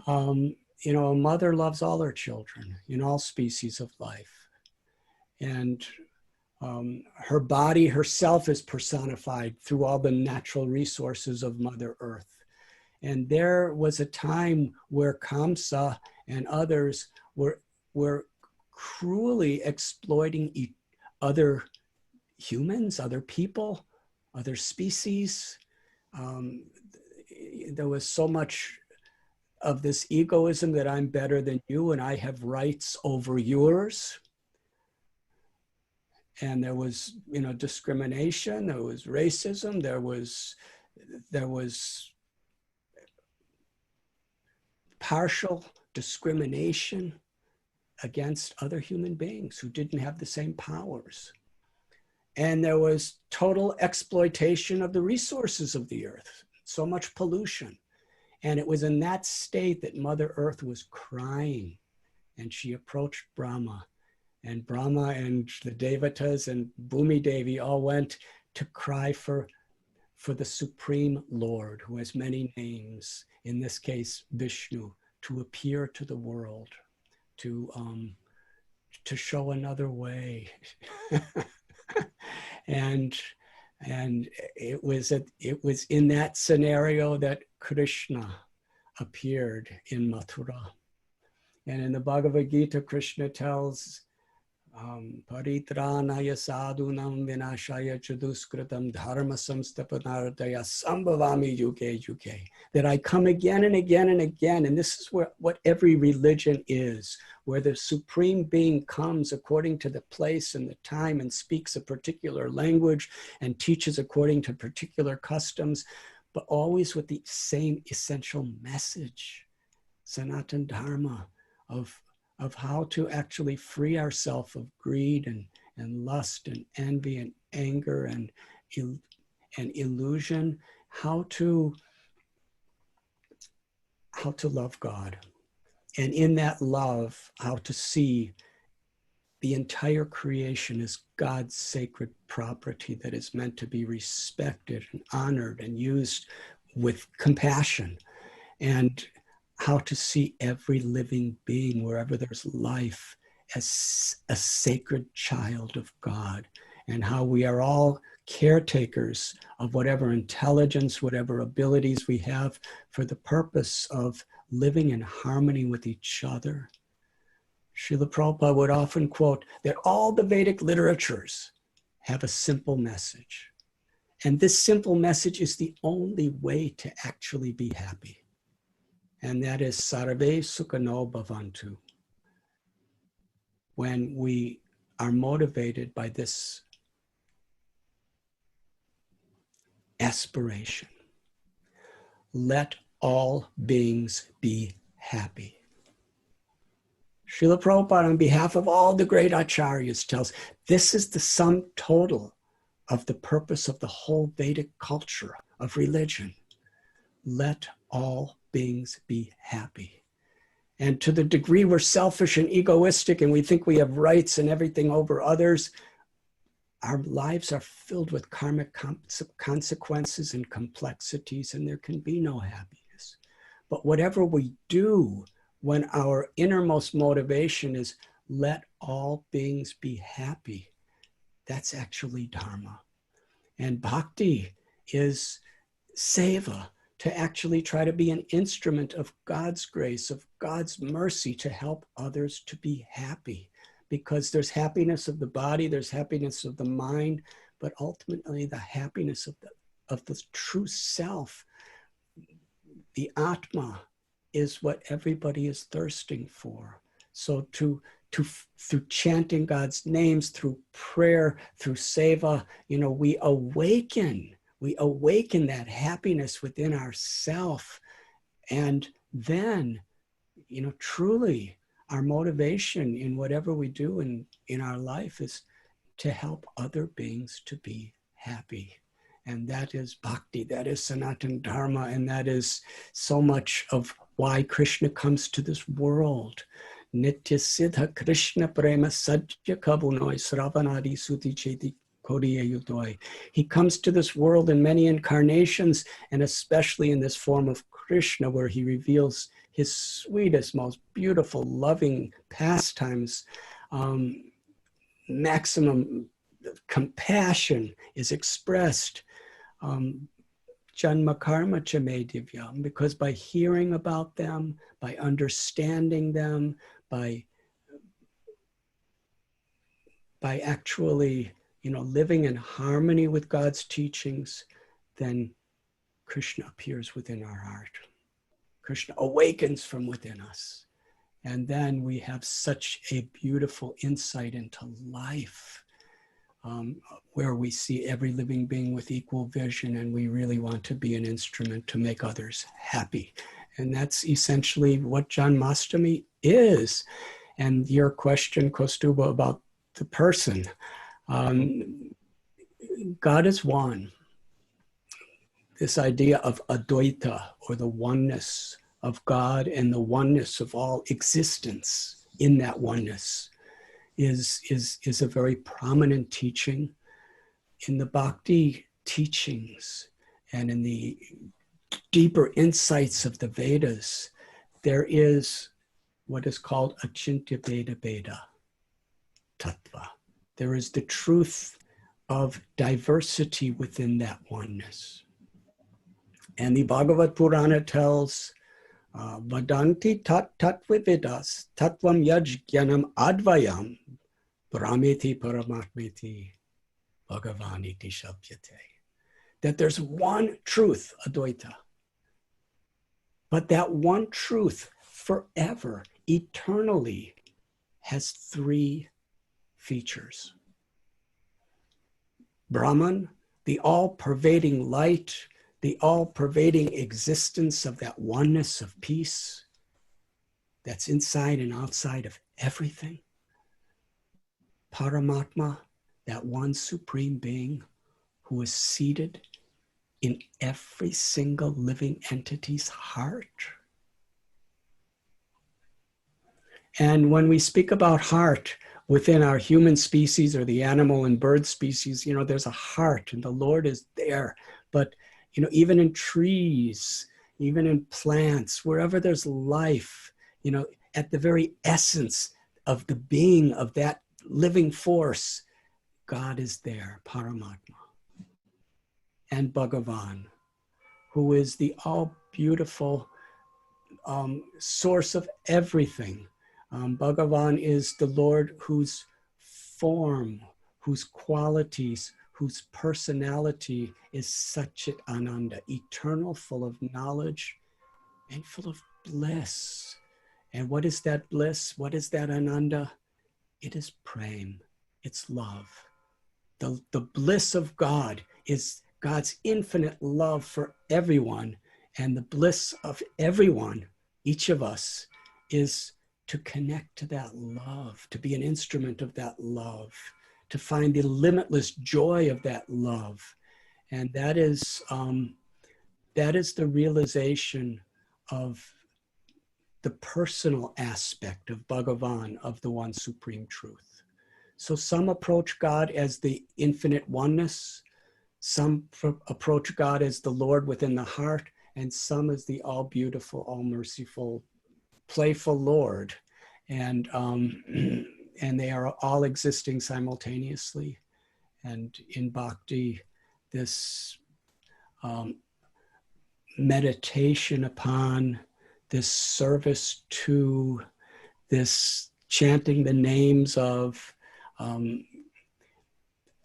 you know, a mother loves all her children in all species of life. And her body herself is personified through all the natural resources of Mother Earth. And there was a time where Kamsa and others were cruelly exploiting other humans, other people, other species. There was so much of this egoism that I'm better than you and I have rights over yours. And there was, you know, discrimination, there was racism, there was partial discrimination against other human beings who didn't have the same powers. And there was total exploitation of the resources of the earth, so much pollution. And it was in that state that Mother Earth was crying, and she approached Brahma. And Brahma and the Devatas and Bhumi Devi all went to cry for the Supreme Lord, who has many names, in this case, Vishnu, to appear to the world, to show another way. and it was in that scenario that Krishna appeared in Mathura. And in the Bhagavad Gita, Krishna tells, Paritranaya sadhunam vinashaya chaduskritam dharma samstapanardaya sambhavami yuge yuge. That I come again and again and again. And this is what every religion is, where the Supreme Being comes according to the place and the time and speaks a particular language and teaches according to particular customs, but always with the same essential message, Sanatan Dharma, of how to actually free ourselves of greed and lust and envy and anger and illusion, how to love God. And in that love, how to see the entire creation as God's sacred property that is meant to be respected and honored and used with compassion. And how to see every living being, wherever there's life, as a sacred child of God, and how we are all caretakers of whatever intelligence, whatever abilities we have for the purpose of living in harmony with each other. Srila Prabhupada would often quote that all the Vedic literatures have a simple message. And this simple message is the only way to actually be happy. And that is sarve sukhano bhavantu. When we are motivated by this aspiration, let all beings be happy. Srila Prabhupada, on behalf of all the great acharyas, tells this is the sum total of the purpose of the whole Vedic culture of religion. Let all beings be happy. And to the degree we're selfish and egoistic and we think we have rights and everything over others, our lives are filled with karmic consequences and complexities, and there can be no happiness. But whatever we do, when our innermost motivation is let all beings be happy, that's actually dharma. And bhakti is seva, to actually try to be an instrument of God's grace, of God's mercy, to help others to be happy. Because there's happiness of the body, there's happiness of the mind, but ultimately the happiness of the true self, the Atma, is what everybody is thirsting for. So through chanting God's names, through prayer, through seva, we awaken that happiness within ourself. And then, truly our motivation in whatever we do in our life is to help other beings to be happy. And that is bhakti, that is Sanatana Dharma, and that is so much of why Krishna comes to this world. Nitya Siddha Krishna Prema Sajya Kabunoi Sravanadi Suti Cheti He comes to this world in many incarnations, and especially in this form of Krishna, where he reveals his sweetest, most beautiful, loving pastimes. Maximum compassion is expressed. Janma karma cha me divyam, because by hearing about them, by understanding them, by actually, living in harmony with God's teachings, then Krishna appears within our heart. Krishna awakens from within us. And then we have such a beautiful insight into life, where we see every living being with equal vision, and we really want to be an instrument to make others happy. And that's essentially what Janmashtami is. And your question, Kaustubha, about the person. God is one. This idea of Advaita, or the oneness of God and the oneness of all existence in that oneness, is a very prominent teaching in the Bhakti teachings, and in the deeper insights of the Vedas. There is what is called Achintya Veda Veda Tattva. There is the truth of diversity within that oneness. And the Bhagavad Purana tells, Vadanti tat vidas tattvam yaj jnanam advayam brahmeti paramatmeti bhagavaniti shabhyate. That there's one truth, Advaita. But that one truth forever, eternally, has three features. Brahman, the all-pervading light, the all-pervading existence of that oneness of peace that's inside and outside of everything. Paramatma, that one supreme being who is seated in every single living entity's heart. And when we speak about heart within our human species or the animal and bird species, there's a heart, and the Lord is there. But even in trees, even in plants, wherever there's life, at the very essence of the being of that living force, God is there, Paramatma. And Bhagavan, who is the all beautiful source of everything. Bhagavan is the Lord whose form, whose qualities, whose personality is Satchit Ananda, eternal, full of knowledge and full of bliss. And what is that bliss? What is that Ananda? It is prem, it's love. The bliss of God is God's infinite love for everyone, and the bliss of everyone, each of us, is to connect to that love, to be an instrument of that love, to find the limitless joy of that love. And that is the realization of the personal aspect of Bhagavan, of the one supreme truth. So some approach God as the infinite oneness, some approach God as the Lord within the heart, and some as the all beautiful, all merciful, playful Lord. And they are all existing simultaneously. And in Bhakti, this meditation upon, this service to, this chanting the names of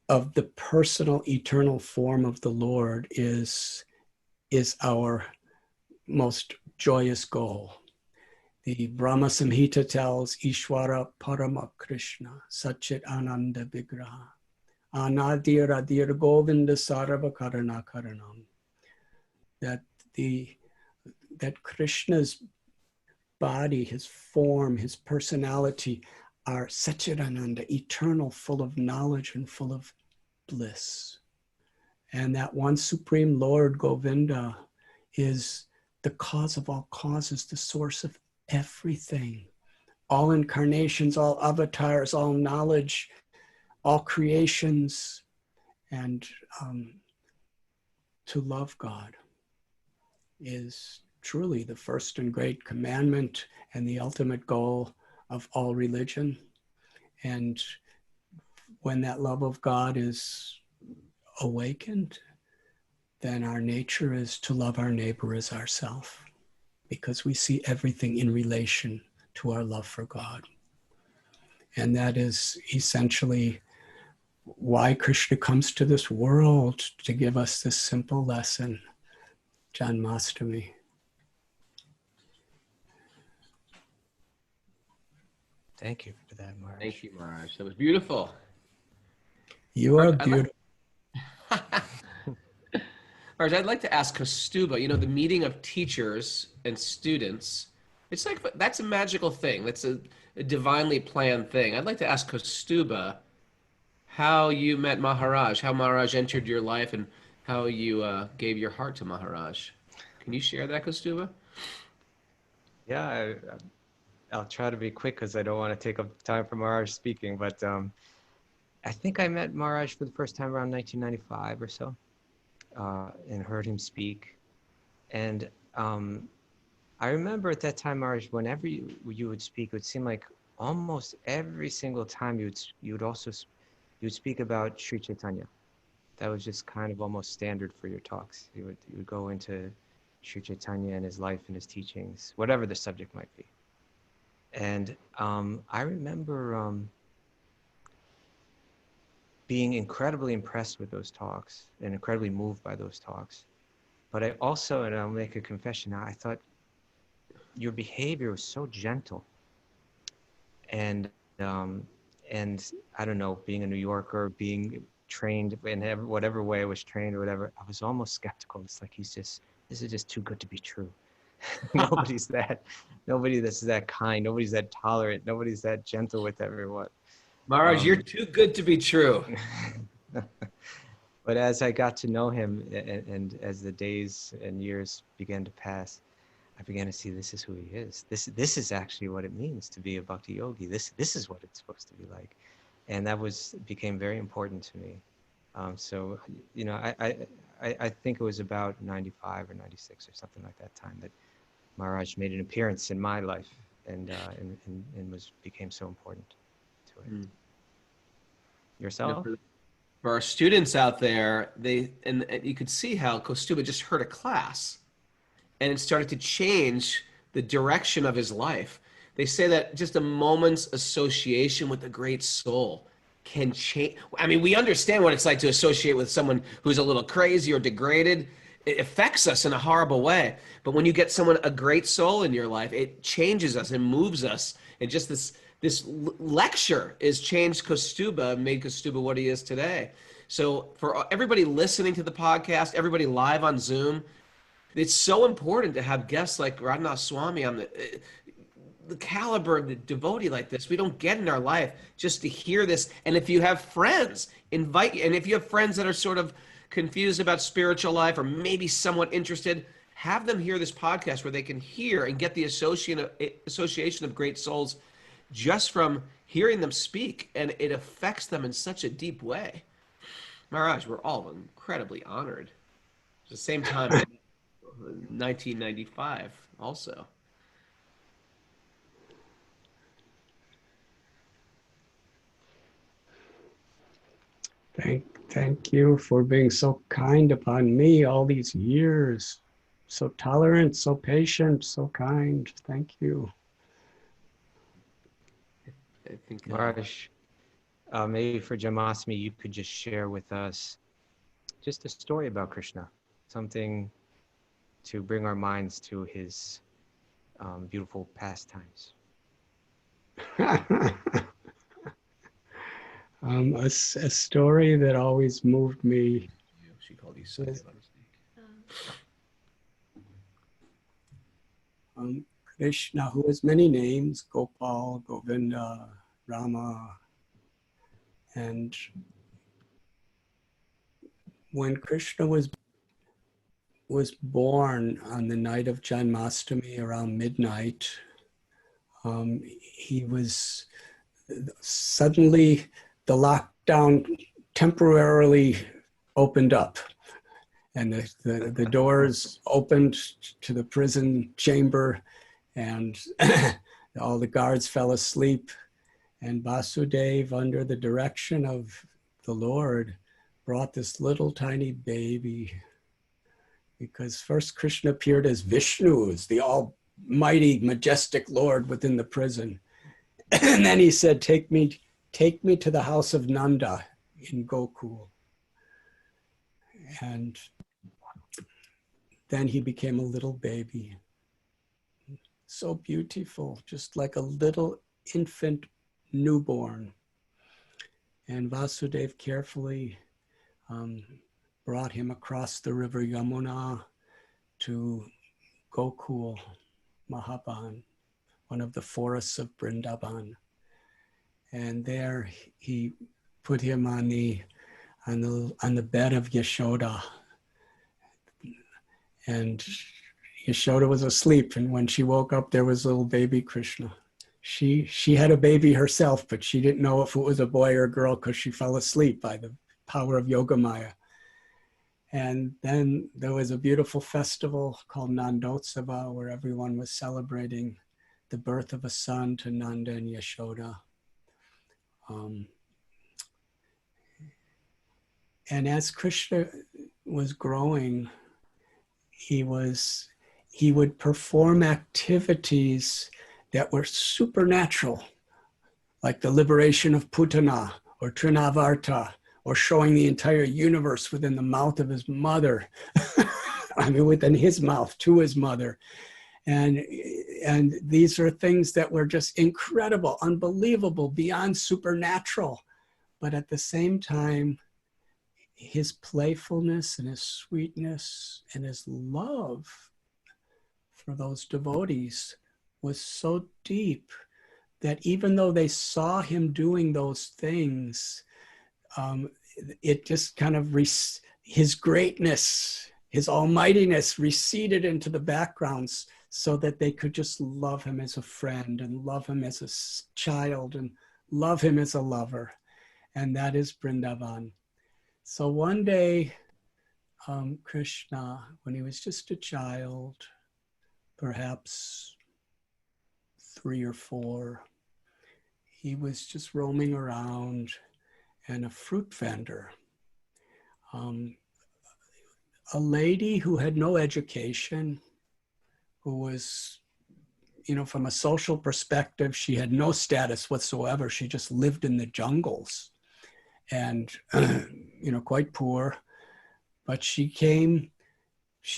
the personal eternal form of the Lord is our most joyous goal. The Brahma Samhita tells Ishwara Parama Krishna Satchit Ananda Vigraha Anadir Adir Govinda Sarva Karana Karanam. That Krishna's body, his form, his personality are Satchit Ananda, eternal, full of knowledge and full of bliss. And that one supreme Lord, Govinda, is the cause of all causes, the source of everything. All incarnations, all avatars, all knowledge, all creations, And to love God is truly the first and great commandment and the ultimate goal of all religion. And when that love of God is awakened, then our nature is to love our neighbor as ourselves, because we see everything in relation to our love for God. And that is essentially why Krishna comes to this world, to give us this simple lesson, Janmashtami. Thank you for that, Maharaj. Thank you, Maharaj. That was beautiful. You are Maharaj, beautiful. Maharaj, I'd like to ask Kaustubha, you know, the meeting of teachers and students, it's like, that's a magical thing. That's a divinely planned thing. I'd like to ask Kaustubha how you met Maharaj, how Maharaj entered your life, and how you gave your heart to Maharaj. Can you share that, Kaustubha? Yeah, I'll try to be quick because I don't want to take up time for Maharaj speaking, but I think I met Maharaj for the first time around 1995 or so, and heard him speak. And I remember at that time, Maharaj, whenever you would speak, it would seem like almost every single time you would speak about Sri Chaitanya. That was just kind of almost standard for your talks. You would go into Sri Chaitanya and his life and his teachings, whatever the subject might be. And I remember being incredibly impressed with those talks and incredibly moved by those talks. But I also, and I'll make a confession now, I thought your behavior was so gentle. And I don't know, being a New Yorker, being trained in whatever way I was trained or whatever, I was almost skeptical. It's like, this is just too good to be true. Nobody that's that kind, nobody's that tolerant, nobody's that gentle with everyone. Maharaj, you're too good to be true. But as I got to know him and as the days and years began to pass, I began to see this is who he is. This is actually what it means to be a bhakti yogi. This is what it's supposed to be like. And that became very important to me. So, you know, I think it was about 95 or 96 or something like that time that Maharaj made an appearance in my life and became so important to it. Mm. Yourself? For our students out there, and you could see how Kaustubha just heard a class and it started to change the direction of his life. They say that just a moment's association with the great soul can change. I mean, we understand what it's like to associate with someone who's a little crazy or degraded. It affects us in a horrible way. But when you get a great soul in your life, it changes us and moves us. And just this lecture is changed Kaustubha, made Kaustubha what he is today. So for everybody listening to the podcast, everybody live on Zoom, it's so important to have guests like Radhanath Swami on the caliber of the devotee like this. We don't get in our life just to hear this. And if you have friends, invite you. And if you have friends that are sort of confused about spiritual life or maybe somewhat interested, have them hear this podcast where they can hear and get the association of great souls just from hearing them speak, and it affects them in such a deep way. Maharaj, we're all incredibly honored. At the same time, 1995 also. Thank you for being so kind upon me all these years. So tolerant, so patient, so kind. Thank you. I think Maharaj, maybe for Janmashtami, you could just share with us just a story about Krishna, something to bring our minds to his beautiful pastimes. A story that always moved me. She called you Sunday by mistake. Krishna, who has many names, Gopal, Govinda, Rama. And when Krishna was born on the night of Janmashtami around midnight, he was suddenly, the lockdown temporarily opened up, and the doors opened to the prison chamber, and all the guards fell asleep. And Vasudeva, under the direction of the Lord, brought this little tiny baby, because first Krishna appeared as Vishnu, as the almighty, majestic Lord within the prison. And then he said, take me to the house of Nanda in Gokul. And then he became a little baby. So beautiful, just like a little infant newborn. And Vasudeva carefully brought him across the river Yamuna to Gokul, Mahaban, one of the forests of Vrindavan. And there he put him on the bed of Yashoda. And Yashoda was asleep, and when she woke up, there was little baby Krishna. She had a baby herself, but she didn't know if it was a boy or a girl because she fell asleep by the power of Yogamaya. And then there was a beautiful festival called Nandotsava, where everyone was celebrating the birth of a son to Nanda and Yashoda. And as Krishna was growing, he would perform activities that were supernatural, like the liberation of Putana or Trinavarta, or showing the entire universe within the mouth of his mother. I mean, within his mouth to his mother. And these are things that were just incredible, unbelievable, beyond supernatural. But at the same time, his playfulness and his sweetness and his love for those devotees was so deep that even though they saw him doing those things, it just kind of, his greatness, his almightiness receded into the backgrounds so that they could just love him as a friend and love him as a child and love him as a lover. And that is Vrindavan. So one day, Krishna, when he was just a child, perhaps 3 or 4, he was just roaming around, and a fruit vendor, a lady who had no education, who was, from a social perspective, she had no status whatsoever. She just lived in the jungles and, quite poor. But she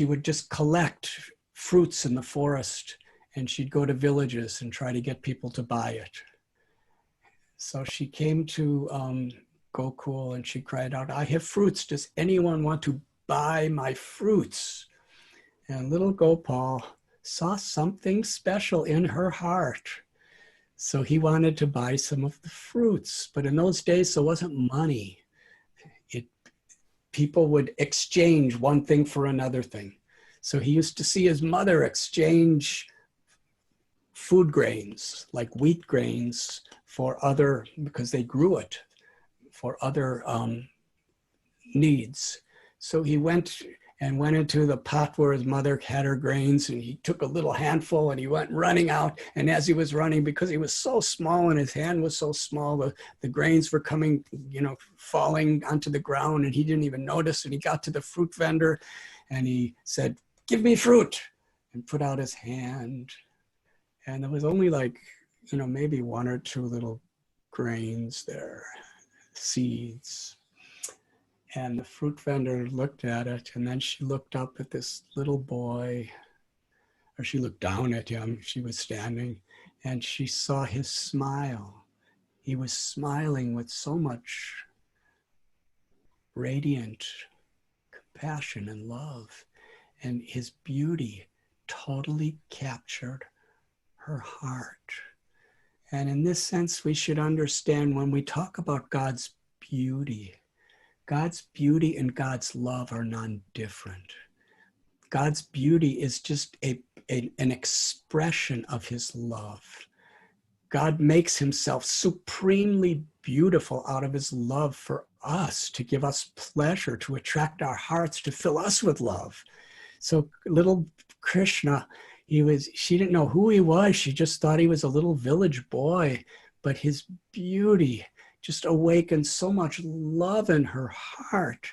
would just collect fruits in the forest, and she'd go to villages and try to get people to buy it. So she came to Gokul and she cried out, "I have fruits. Does anyone want to buy my fruits?" And little Gopal saw something special in her heart. So he wanted to buy some of the fruits. But in those days, there wasn't money. People would exchange one thing for another thing. So he used to see his mother exchange food grains, like wheat grains, because they grew it, for other needs. So he went into the pot where his mother had her grains, and he took a little handful and he went running out. And as he was running, because he was so small and his hand was so small, the grains were coming, falling onto the ground, and he didn't even notice. And he got to the fruit vendor and he said, "Give me fruit," and put out his hand. And there was only maybe 1 or 2 little grains there, seeds. And the fruit vendor looked at it, and then she looked up at this little boy, or she looked down at him. She was standing, and she saw his smile. He was smiling with so much radiant compassion and love, and his beauty totally captured her heart. And in this sense, we should understand, when we talk about God's beauty and God's love are non-different. God's beauty is just an expression of his love. God makes himself supremely beautiful out of his love for us, to give us pleasure, to attract our hearts, to fill us with love. So little Krishna, she didn't know who he was. She just thought he was a little village boy, but his beauty just awakened so much love in her heart.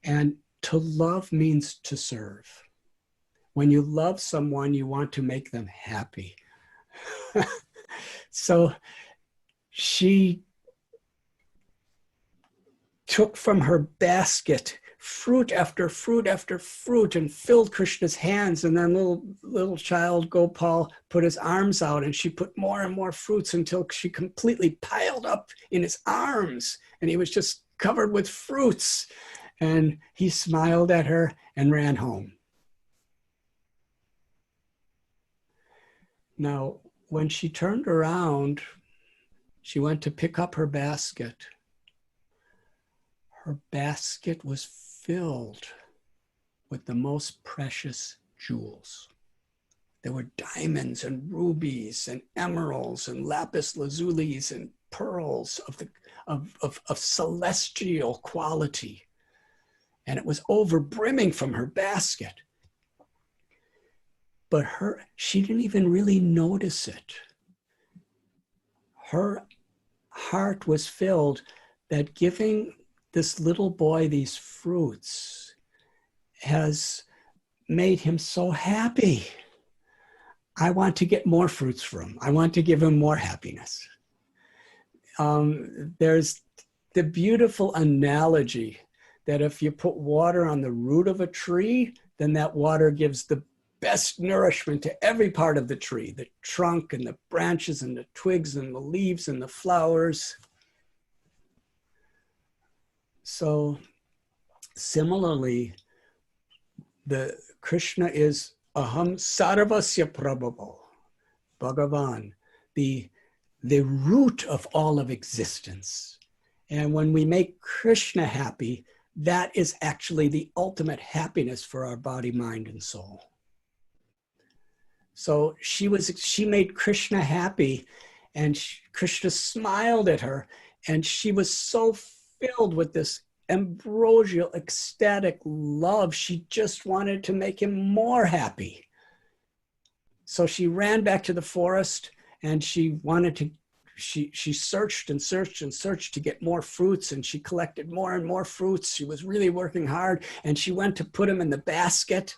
And to love means to serve. When you love someone, you want to make them happy. So she took from her basket fruit after fruit after fruit and filled Krishna's hands. And then little child Gopal put his arms out, and she put more and more fruits until she completely piled up in his arms. And he was just covered with fruits. And he smiled at her and ran home. Now, when she turned around, she went to pick up her basket. Her basket was filled with the most precious jewels. There were diamonds and rubies and emeralds and lapis lazulis and pearls of celestial quality. And it was overbrimming from her basket. But she didn't even really notice it. Her heart was filled that giving this little boy these fruits has made him so happy. I want to get more fruits from him. I want to give him more happiness. There's the beautiful analogy that if you put water on the root of a tree, then that water gives the best nourishment to every part of the tree, the trunk and the branches and the twigs and the leaves and the flowers. So similarly, the Krishna is Aham Sarvasya Prabhavo, Bhagavan, the root of all of existence. And when we make Krishna happy, that is actually the ultimate happiness for our body, mind, and soul. So she made Krishna happy, and Krishna smiled at her, and she was so filled with this ambrosial, ecstatic love. She just wanted to make him more happy. So she ran back to the forest, and she searched and searched and searched to get more fruits, and she collected more and more fruits. She was really working hard, and she went to put them in the basket.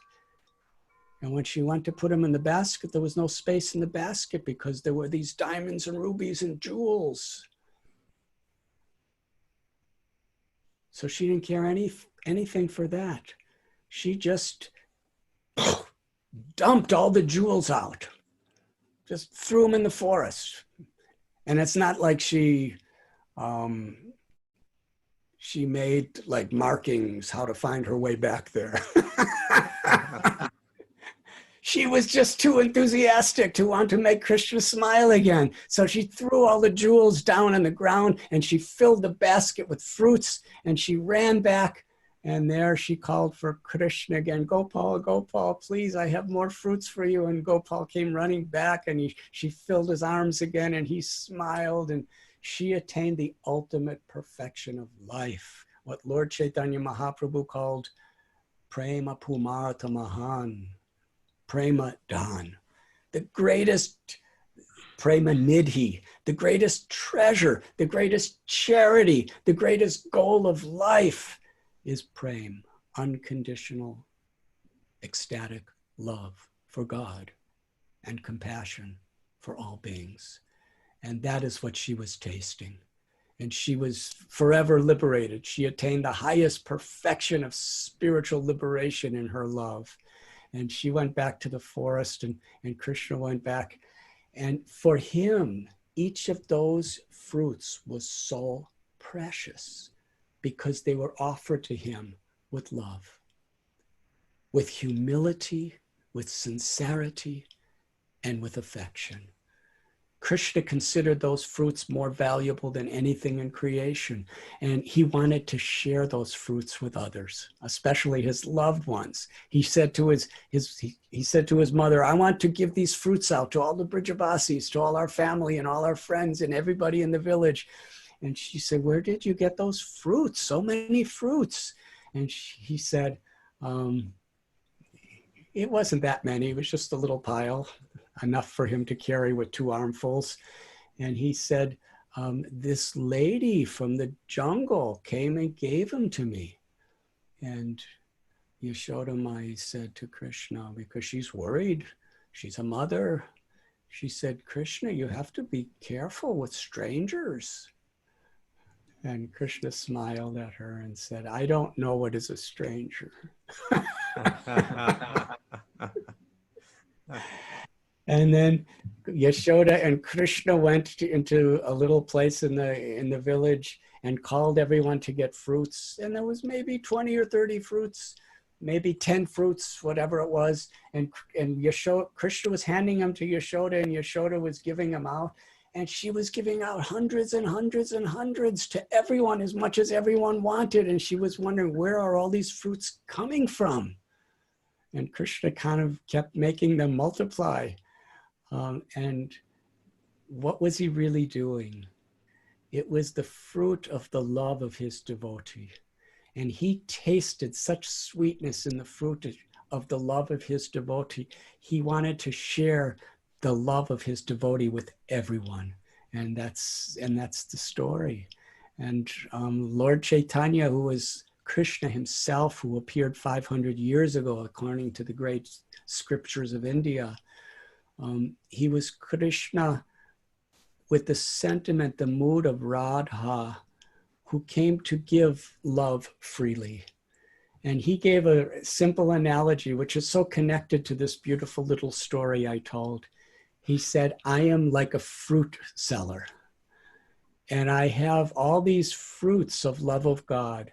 And when she went to put them in the basket, there was no space in the basket because there were these diamonds and rubies and jewels. So she didn't care anything for that. She just dumped all the jewels out, just threw them in the forest. And it's not like she made like markings how to find her way back there. She was just too enthusiastic to want to make Krishna smile again. So she threw all the jewels down on the ground, and she filled the basket with fruits, and she ran back, and there she called for Krishna again. Gopal, Gopal, please, I have more fruits for you. And Gopal came running back, and she filled his arms again, and he smiled, and she attained the ultimate perfection of life, what Lord Chaitanya Mahaprabhu called Prema Pumartha Mahan, Prema Dan, the greatest Prema Nidhi, the greatest treasure, the greatest charity, the greatest goal of life is Prem, unconditional, ecstatic love for God and compassion for all beings. And that is what she was tasting. And she was forever liberated. She attained the highest perfection of spiritual liberation in her love. And she went back to the forest, and Krishna went back. And for him, each of those fruits was so precious because they were offered to him with love, with humility, with sincerity, and with affection. Krishna considered those fruits more valuable than anything in creation. And he wanted to share those fruits with others, especially his loved ones. He said to his mother, I want to give these fruits out to all the Brijabasis, to all our family and all our friends and everybody in the village. And she said, where did you get those fruits? So many fruits. And he said, it wasn't that many. It was just a little pile, enough for him to carry with 2 armfuls. And he said, this lady from the jungle came and gave them to me. And Yashoda Mai said to Krishna, because she's worried, she's a mother. She said, Krishna, you have to be careful with strangers. And Krishna smiled at her and said, I don't know what is a stranger. And then Yashoda and Krishna went into a little place in the village and called everyone to get fruits. And there was maybe 20 or 30 fruits, maybe 10 fruits, whatever it was. And Krishna was handing them to Yashoda, and Yashoda was giving them out. And she was giving out hundreds and hundreds and hundreds to everyone, as much as everyone wanted. And she was wondering, where are all these fruits coming from? And Krishna kind of kept making them multiply. And what was he really doing? It was the fruit of the love of his devotee. And he tasted such sweetness in the fruit of the love of his devotee. He wanted to share the love of his devotee with everyone. And that's the story. And Lord Chaitanya, who was Krishna himself, who appeared 500 years ago, according to the great scriptures of India, he was Krishna with the sentiment, the mood of Radha, who came to give love freely. And he gave a simple analogy, which is so connected to this beautiful little story I told. He said, I am like a fruit seller, and I have all these fruits of love of God,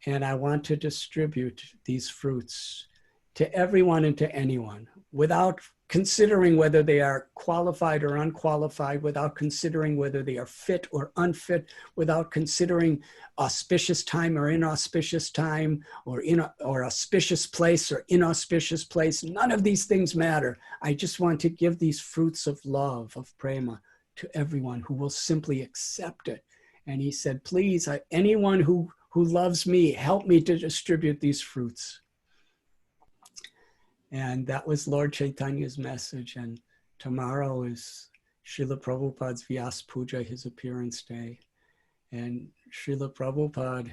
and I want to distribute these fruits to everyone and to anyone without considering whether they are qualified or unqualified, without considering whether they are fit or unfit, without considering auspicious time or inauspicious time, or auspicious place or inauspicious place. None of these things matter. I just want to give these fruits of love, of prema, to everyone who will simply accept it. And he said, please, anyone who loves me, help me to distribute these fruits. And that was Lord Chaitanya's message. And tomorrow is Srila Prabhupada's Vyas Puja, his appearance day. And Srila Prabhupada,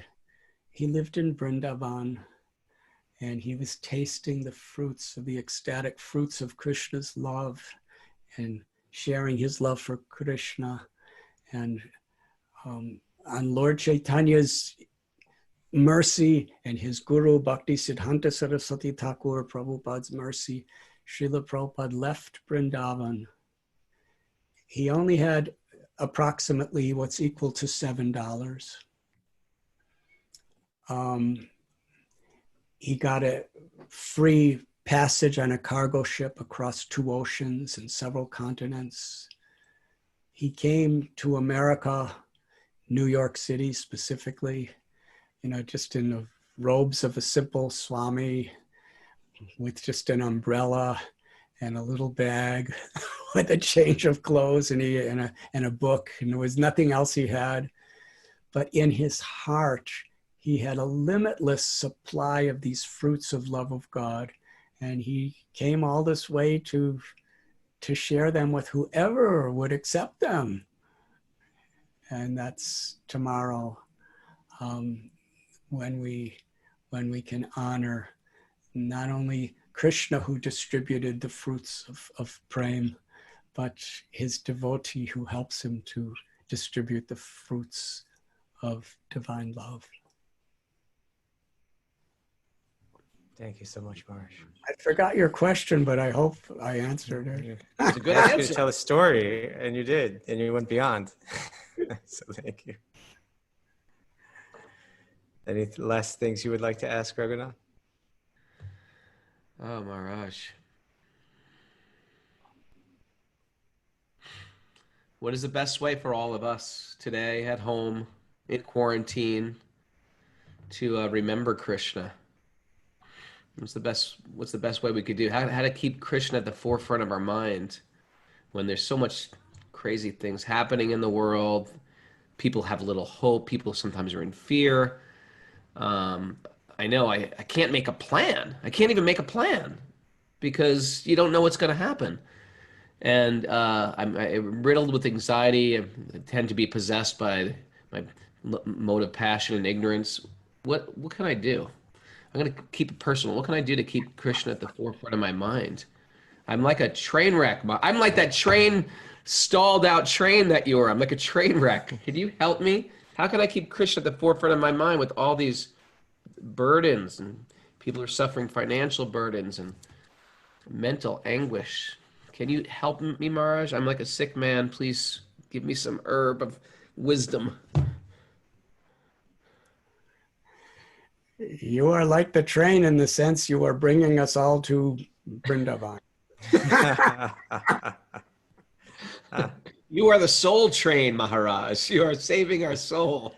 he lived in Vrindavan, and he was tasting the fruits of the ecstatic fruits of Krishna's love and sharing his love for Krishna. And on Lord Chaitanya's mercy and his guru, Bhakti Siddhanta Saraswati Thakur, Prabhupada's mercy, Srila Prabhupada left Vrindavan. He only had approximately what's equal to $7. He got a free passage on a cargo ship across 2 oceans and several continents. He came to America, New York City specifically, just in the robes of a simple Swami, with just an umbrella and a little bag with a change of clothes and a book, and there was nothing else he had. But in his heart, he had a limitless supply of these fruits of love of God, and he came all this way to share them with whoever would accept them. And that's tomorrow. When we can honor not only Krishna, who distributed the fruits of prem, but his devotee who helps him to distribute the fruits of divine love. Thank you so much, Marsh. I forgot your question, but I hope I answered it. It's a good I asked you answer. to tell a story, and you did, and you went beyond. So thank you. Any last things you would like to ask, Radhanath? Oh, Maharaj. What is the best way for all of us today at home in quarantine to remember Krishna? What's the best way we could do? How to keep Krishna at the forefront of our mind when there's so much crazy things happening in the world? People have little hope. People sometimes are in fear. I know I can't make a plan. I can't even make a plan because you don't know what's going to happen. And I'm riddled with anxiety. I tend to be possessed by my mode of passion and ignorance. What can I do? I'm going to keep it personal. What can I do to keep Krishna at the forefront of my mind? I'm like a train wreck. I'm like that stalled out train that you are. I'm like a train wreck. Can you help me? How can I keep Krishna at the forefront of my mind with all these burdens, and people are suffering financial burdens and mental anguish? Can you help me, Maharaj? I'm like a sick man. Please give me some herb of wisdom. You are like the train in the sense you are bringing us all to Vrindavan. You are the soul train, Maharaj. You are saving our soul.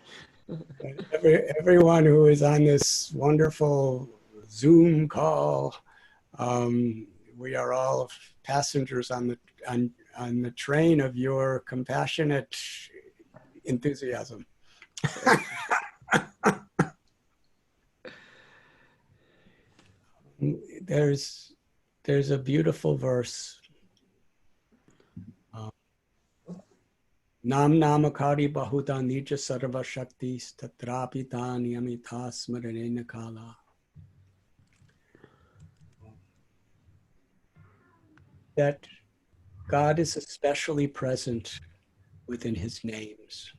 Everyone who is on this wonderful Zoom call, we are all passengers on the train of your compassionate enthusiasm. There's a beautiful verse. Nam namakari bahuta nija sarva shakti tatrapi niyamita smaranena kala. That God is especially present within his names.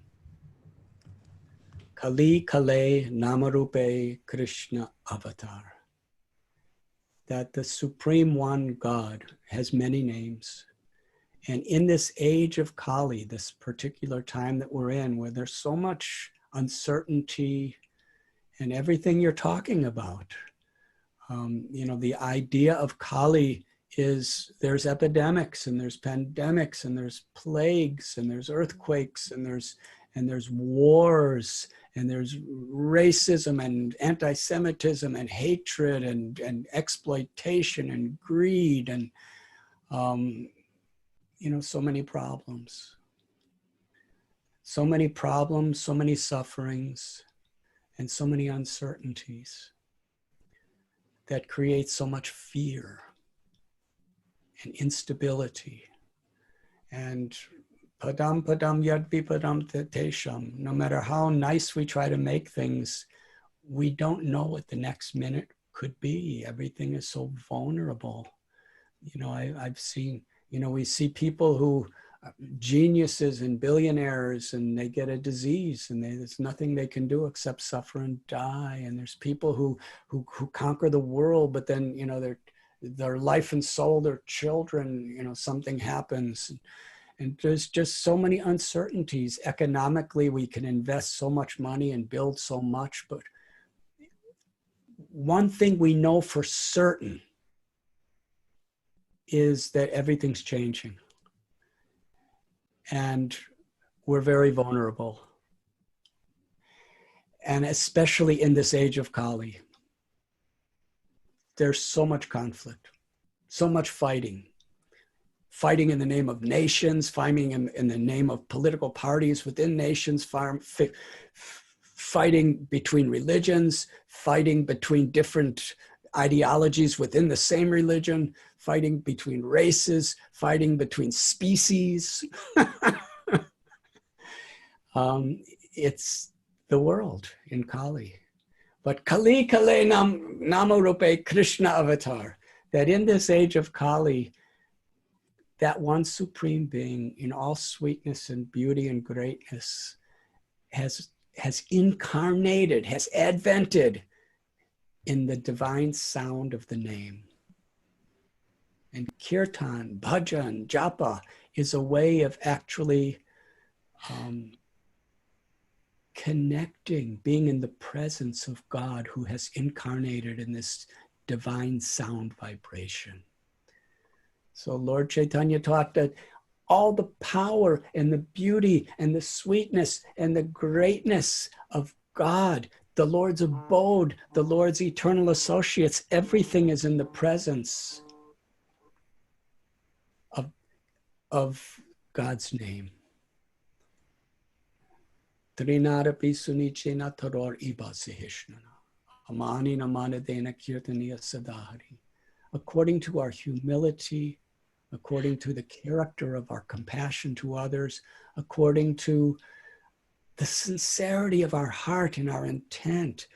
Kali Kale Namarupe Krishna Avatar. That the Supreme One God has many names. And in this age of Kali, this particular time that we're in, where there's so much uncertainty and everything you're talking about, the idea of Kali is there's epidemics and there's pandemics and there's plagues and there's earthquakes and there's wars and there's racism and anti-Semitism and hatred and exploitation and greed and so many problems, so many sufferings, and so many uncertainties that create so much fear and instability. And padam yad vipadam tesham, no matter how nice we try to make things, we don't know what the next minute could be. Everything is so vulnerable. I've seen, we see people who, geniuses and billionaires, and they get a disease and there's nothing they can do except suffer and die. And there's people who conquer the world, but then, their life and soul, their children, something happens. And there's just so many uncertainties. Economically, we can invest so much money and build so much, but one thing we know for certain is that everything's changing. And we're very vulnerable. And especially in this age of Kali, there's so much conflict, so much fighting in the name of nations, fighting in the name of political parties within nations, fighting between religions, fighting between different ideologies within the same religion, fighting between races, fighting between species. It's the world in Kali. But Kali Kale Namarupe Krishna Avatar, that in this age of Kali, that one supreme being in all sweetness and beauty and greatness has incarnated, has advented in the divine sound of the name. And Kirtan, Bhajan, Japa is a way of actually connecting, being in the presence of God who has incarnated in this divine sound vibration. So Lord Chaitanya taught that all the power and the beauty and the sweetness and the greatness of God, the Lord's abode, the Lord's eternal associates. Everything is in the presence of God's name. Trinarapi sunichena taror iba sihishnana. Amani namanadena kirtaniya sadahari. According to our humility, according to the character of our compassion to others, according to the sincerity of our heart and our intent,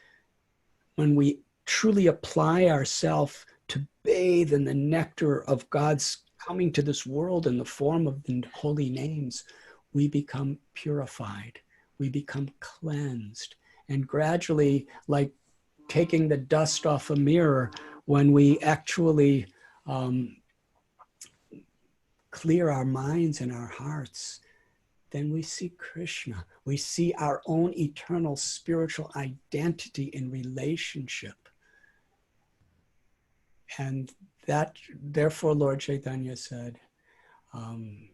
when we truly apply ourselves to bathe in the nectar of God's coming to this world in the form of the holy names, we become purified, we become cleansed, and gradually, like taking the dust off a mirror, when we actually clear our minds and our hearts, then we see Krishna. We see our own eternal spiritual identity in relationship. And that, therefore, Lord Chaitanya said,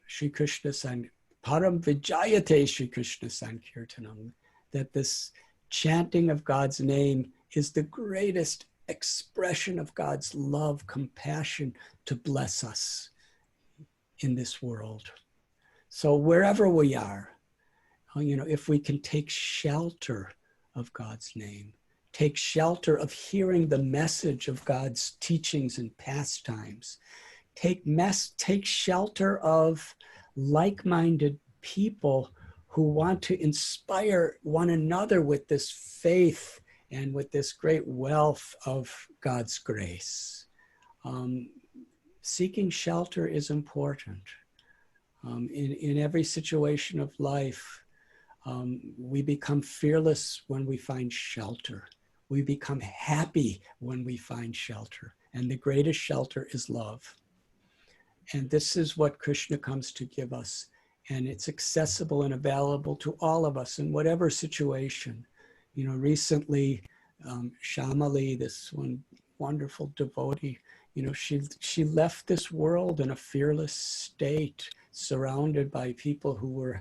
Shri Krishna San, Param Vijayate Shri Krishna Sankirtanam, that this chanting of God's name is the greatest expression of God's love, compassion to bless us in this world. So wherever we are, if we can take shelter of God's name, take shelter of hearing the message of God's teachings and pastimes, take shelter of like-minded people who want to inspire one another with this faith and with this great wealth of God's grace. Seeking shelter is important. In every situation of life, we become fearless when we find shelter. We become happy when we find shelter. And the greatest shelter is love. And this is what Krishna comes to give us. And it's accessible and available to all of us in whatever situation. Recently, Shamali, this one wonderful devotee, she left this world in a fearless state, surrounded by people who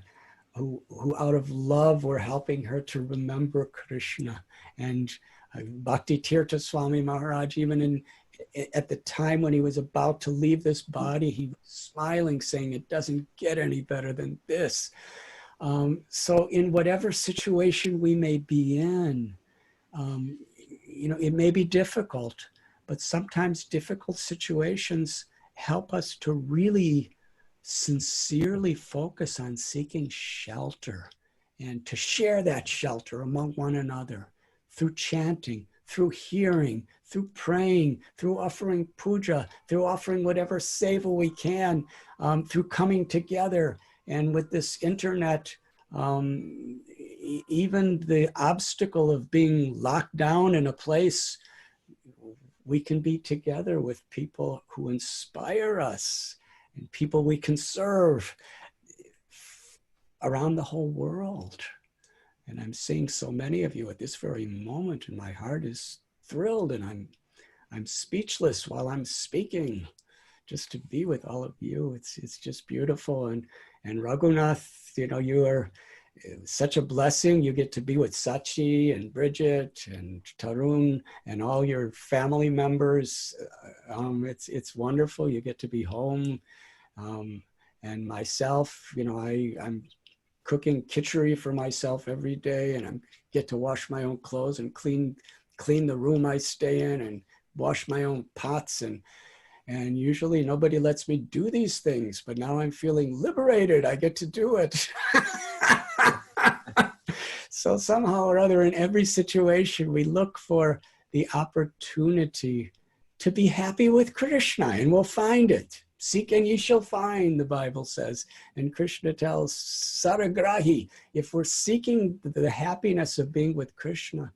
out of love were helping her to remember Krishna. And Bhakti Tirtha Swami Maharaj, even at the time when he was about to leave this body, he was smiling, saying, it doesn't get any better than this. So in whatever situation we may be in, it may be difficult, but sometimes difficult situations help us to really sincerely focus on seeking shelter and to share that shelter among one another through chanting, through hearing, through praying, through offering puja, through offering whatever seva we can, through coming together. And with this internet, even the obstacle of being locked down in a place, we can be together with people who inspire us and people we can serve around the whole world. And I'm seeing so many of you at this very moment, and my heart is thrilled, and I'm speechless while I'm speaking, just to be with all of you. It's just beautiful. And Raghunath, you are such a blessing. You get to be with Sachi and Bridget and Tarun and all your family members. It's wonderful. You get to be home. And myself, I'm cooking khichdi for myself every day, and I get to wash my own clothes and clean the room I stay in and wash my own pots. And usually nobody lets me do these things, but now I'm feeling liberated. I get to do it. So somehow or other, in every situation, we look for the opportunity to be happy with Krishna, and we'll find it. Seek and ye shall find, the Bible says. And Krishna tells Saragrahi, if we're seeking the happiness of being with Krishna,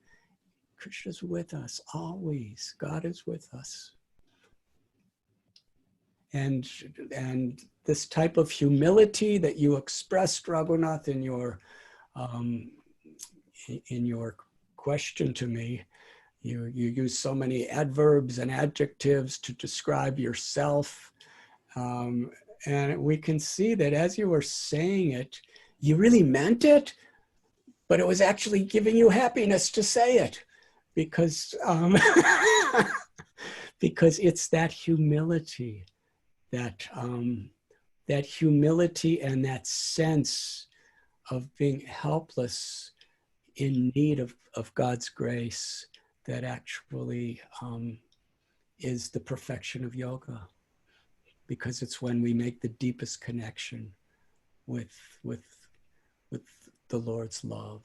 Krishna's with us always. God is with us. And this type of humility that you expressed, Raghunath, in your question to me, you use so many adverbs and adjectives to describe yourself. And we can see that as you were saying it, you really meant it, but it was actually giving you happiness to say it, because because it's that humility, that humility and that sense of being helpless in need of God's grace that actually is the perfection of yoga, because it's when we make the deepest connection with the Lord's love.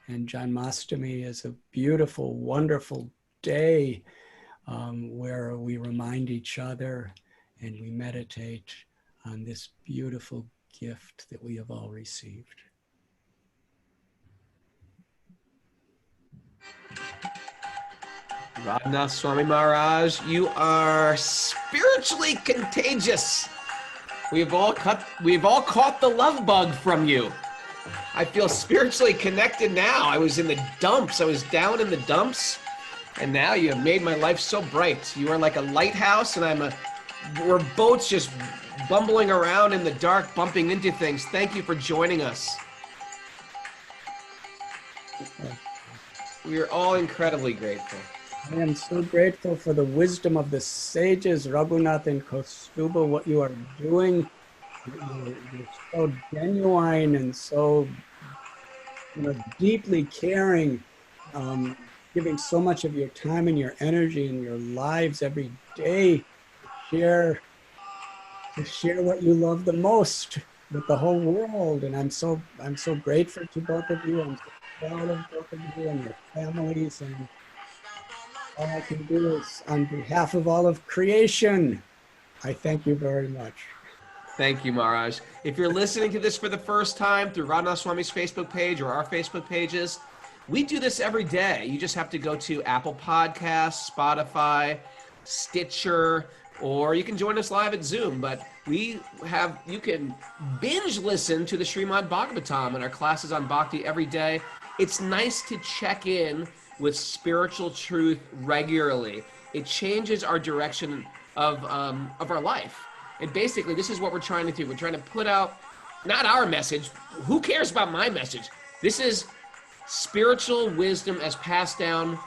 And Janmashtami is a beautiful, wonderful day where we remind each other and we meditate on this beautiful gift that we have all received. Radhanath Swami Maharaj, you are spiritually contagious. We've all caught the love bug from you. I feel spiritually connected now. I was in the dumps. I was down in the dumps. And now you have made my life so bright. You are like a lighthouse, and we're boats just bumbling around in the dark, bumping into things. Thank you for joining us. We are all incredibly grateful. I am so grateful for the wisdom of the sages, Radhanath and Kaustubha, what you are doing. You're so genuine and so deeply caring, giving so much of your time and your energy and your lives every day to share what you love the most with the whole world. And I'm so grateful to both of you. I'm so proud of both of you and your families. And all I can do is, on behalf of all of creation, I thank you very much. Thank you, Maharaj. If you're listening to this for the first time through Radhanath Swami's Facebook page or our Facebook pages, we do this every day. You just have to go to Apple Podcasts, Spotify, Stitcher, or you can join us live at Zoom. But you can binge listen to the Srimad Bhagavatam and our classes on Bhakti every day. It's nice to check in with spiritual truth regularly. It changes our direction of our life. And basically, this is what we're trying to do. We're trying to put out, not our message. Who cares about my message? This is spiritual wisdom as passed down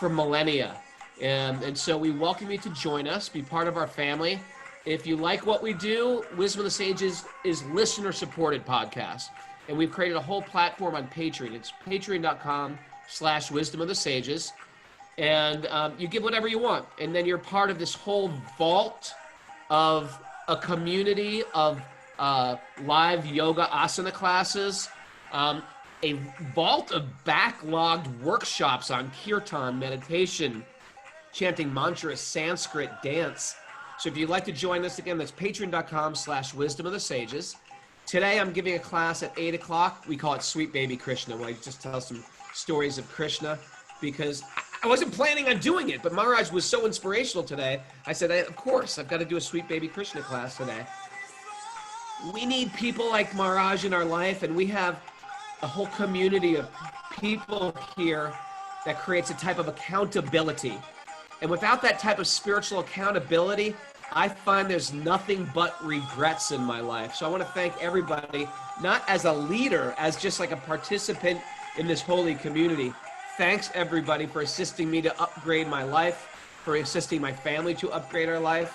for millennia. And so we welcome you to join us, be part of our family. If you like what we do, Wisdom of the Sages is listener-supported podcast. And we've created a whole platform on Patreon. It's patreon.com/Wisdom of the Sages. And you give whatever you want. And then you're part of this whole vault of a community of live yoga asana classes, a vault of backlogged workshops on Kirtan, meditation, chanting mantras, Sanskrit, dance. So if you'd like to join us, again, that's patreon.com/Wisdom of the Sages. Today I'm giving a class at 8 o'clock. We call it Sweet Baby Krishna, where I just tell some stories of Krishna, because I wasn't planning on doing it, but Maharaj was so inspirational today. I said, of course, I've got to do a Sweet Baby Krishna class today. We need people like Maharaj in our life, and we have a whole community of people here that creates a type of accountability. And without that type of spiritual accountability, I find there's nothing but regrets in my life. So I want to thank everybody, not as a leader, as just like a participant in this holy community. Thanks, everybody, for assisting me to upgrade my life, for assisting my family to upgrade our life.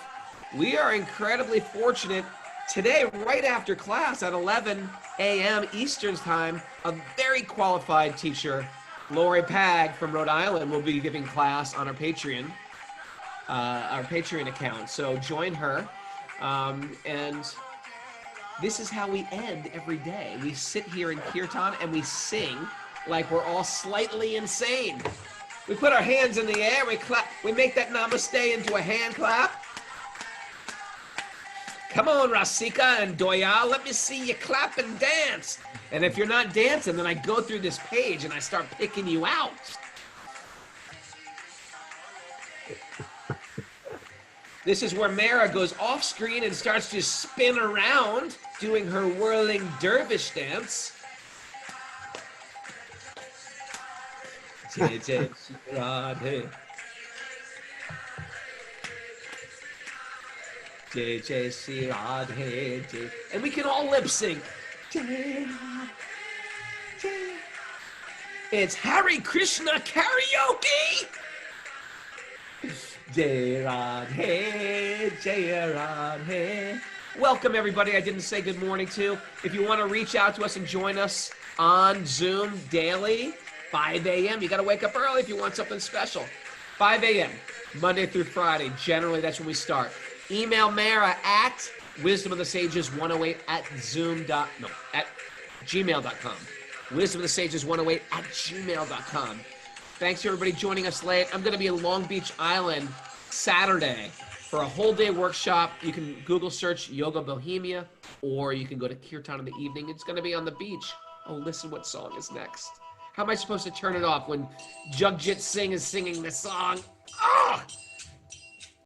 We are incredibly fortunate. Today, right after class at 11 a.m. Eastern Time, a very qualified teacher, Lori Pag from Rhode Island, will be giving class on our Patreon account. So join her. And this is how we end every day. We sit here in Kirtan and we sing like we're all slightly insane. We put our hands in the air, we clap, we make that namaste into a hand clap. Come on, Rasika and Doya, let me see you clap and dance. And if you're not dancing, then I go through this page and I start picking you out. This is where Mara goes off screen and starts to spin around, doing her whirling dervish dance. Jai Jai Shri Radhe Jai. And we can all lip sync. Jai Radhe Jai. It's Hare Krishna karaoke. Jai Radhe Jai Radhe. Welcome everybody I didn't say good morning to. If you want to reach out to us and join us on Zoom daily, 5 a.m. You got to wake up early if you want something special. 5 a.m. Monday through Friday. Generally, that's when we start. Email Mara at wisdomofthesages108 at gmail.com. Wisdomofthesages108 at gmail.com. Thanks to everybody joining us late. I'm going to be in Long Beach Island Saturday for a whole day workshop. You can Google search Yoga Bohemia, or you can go to Kirtan in the evening. It's going to be on the beach. Oh, listen what song is next. How am I supposed to turn it off when Jagjit Singh is singing this song? Oh,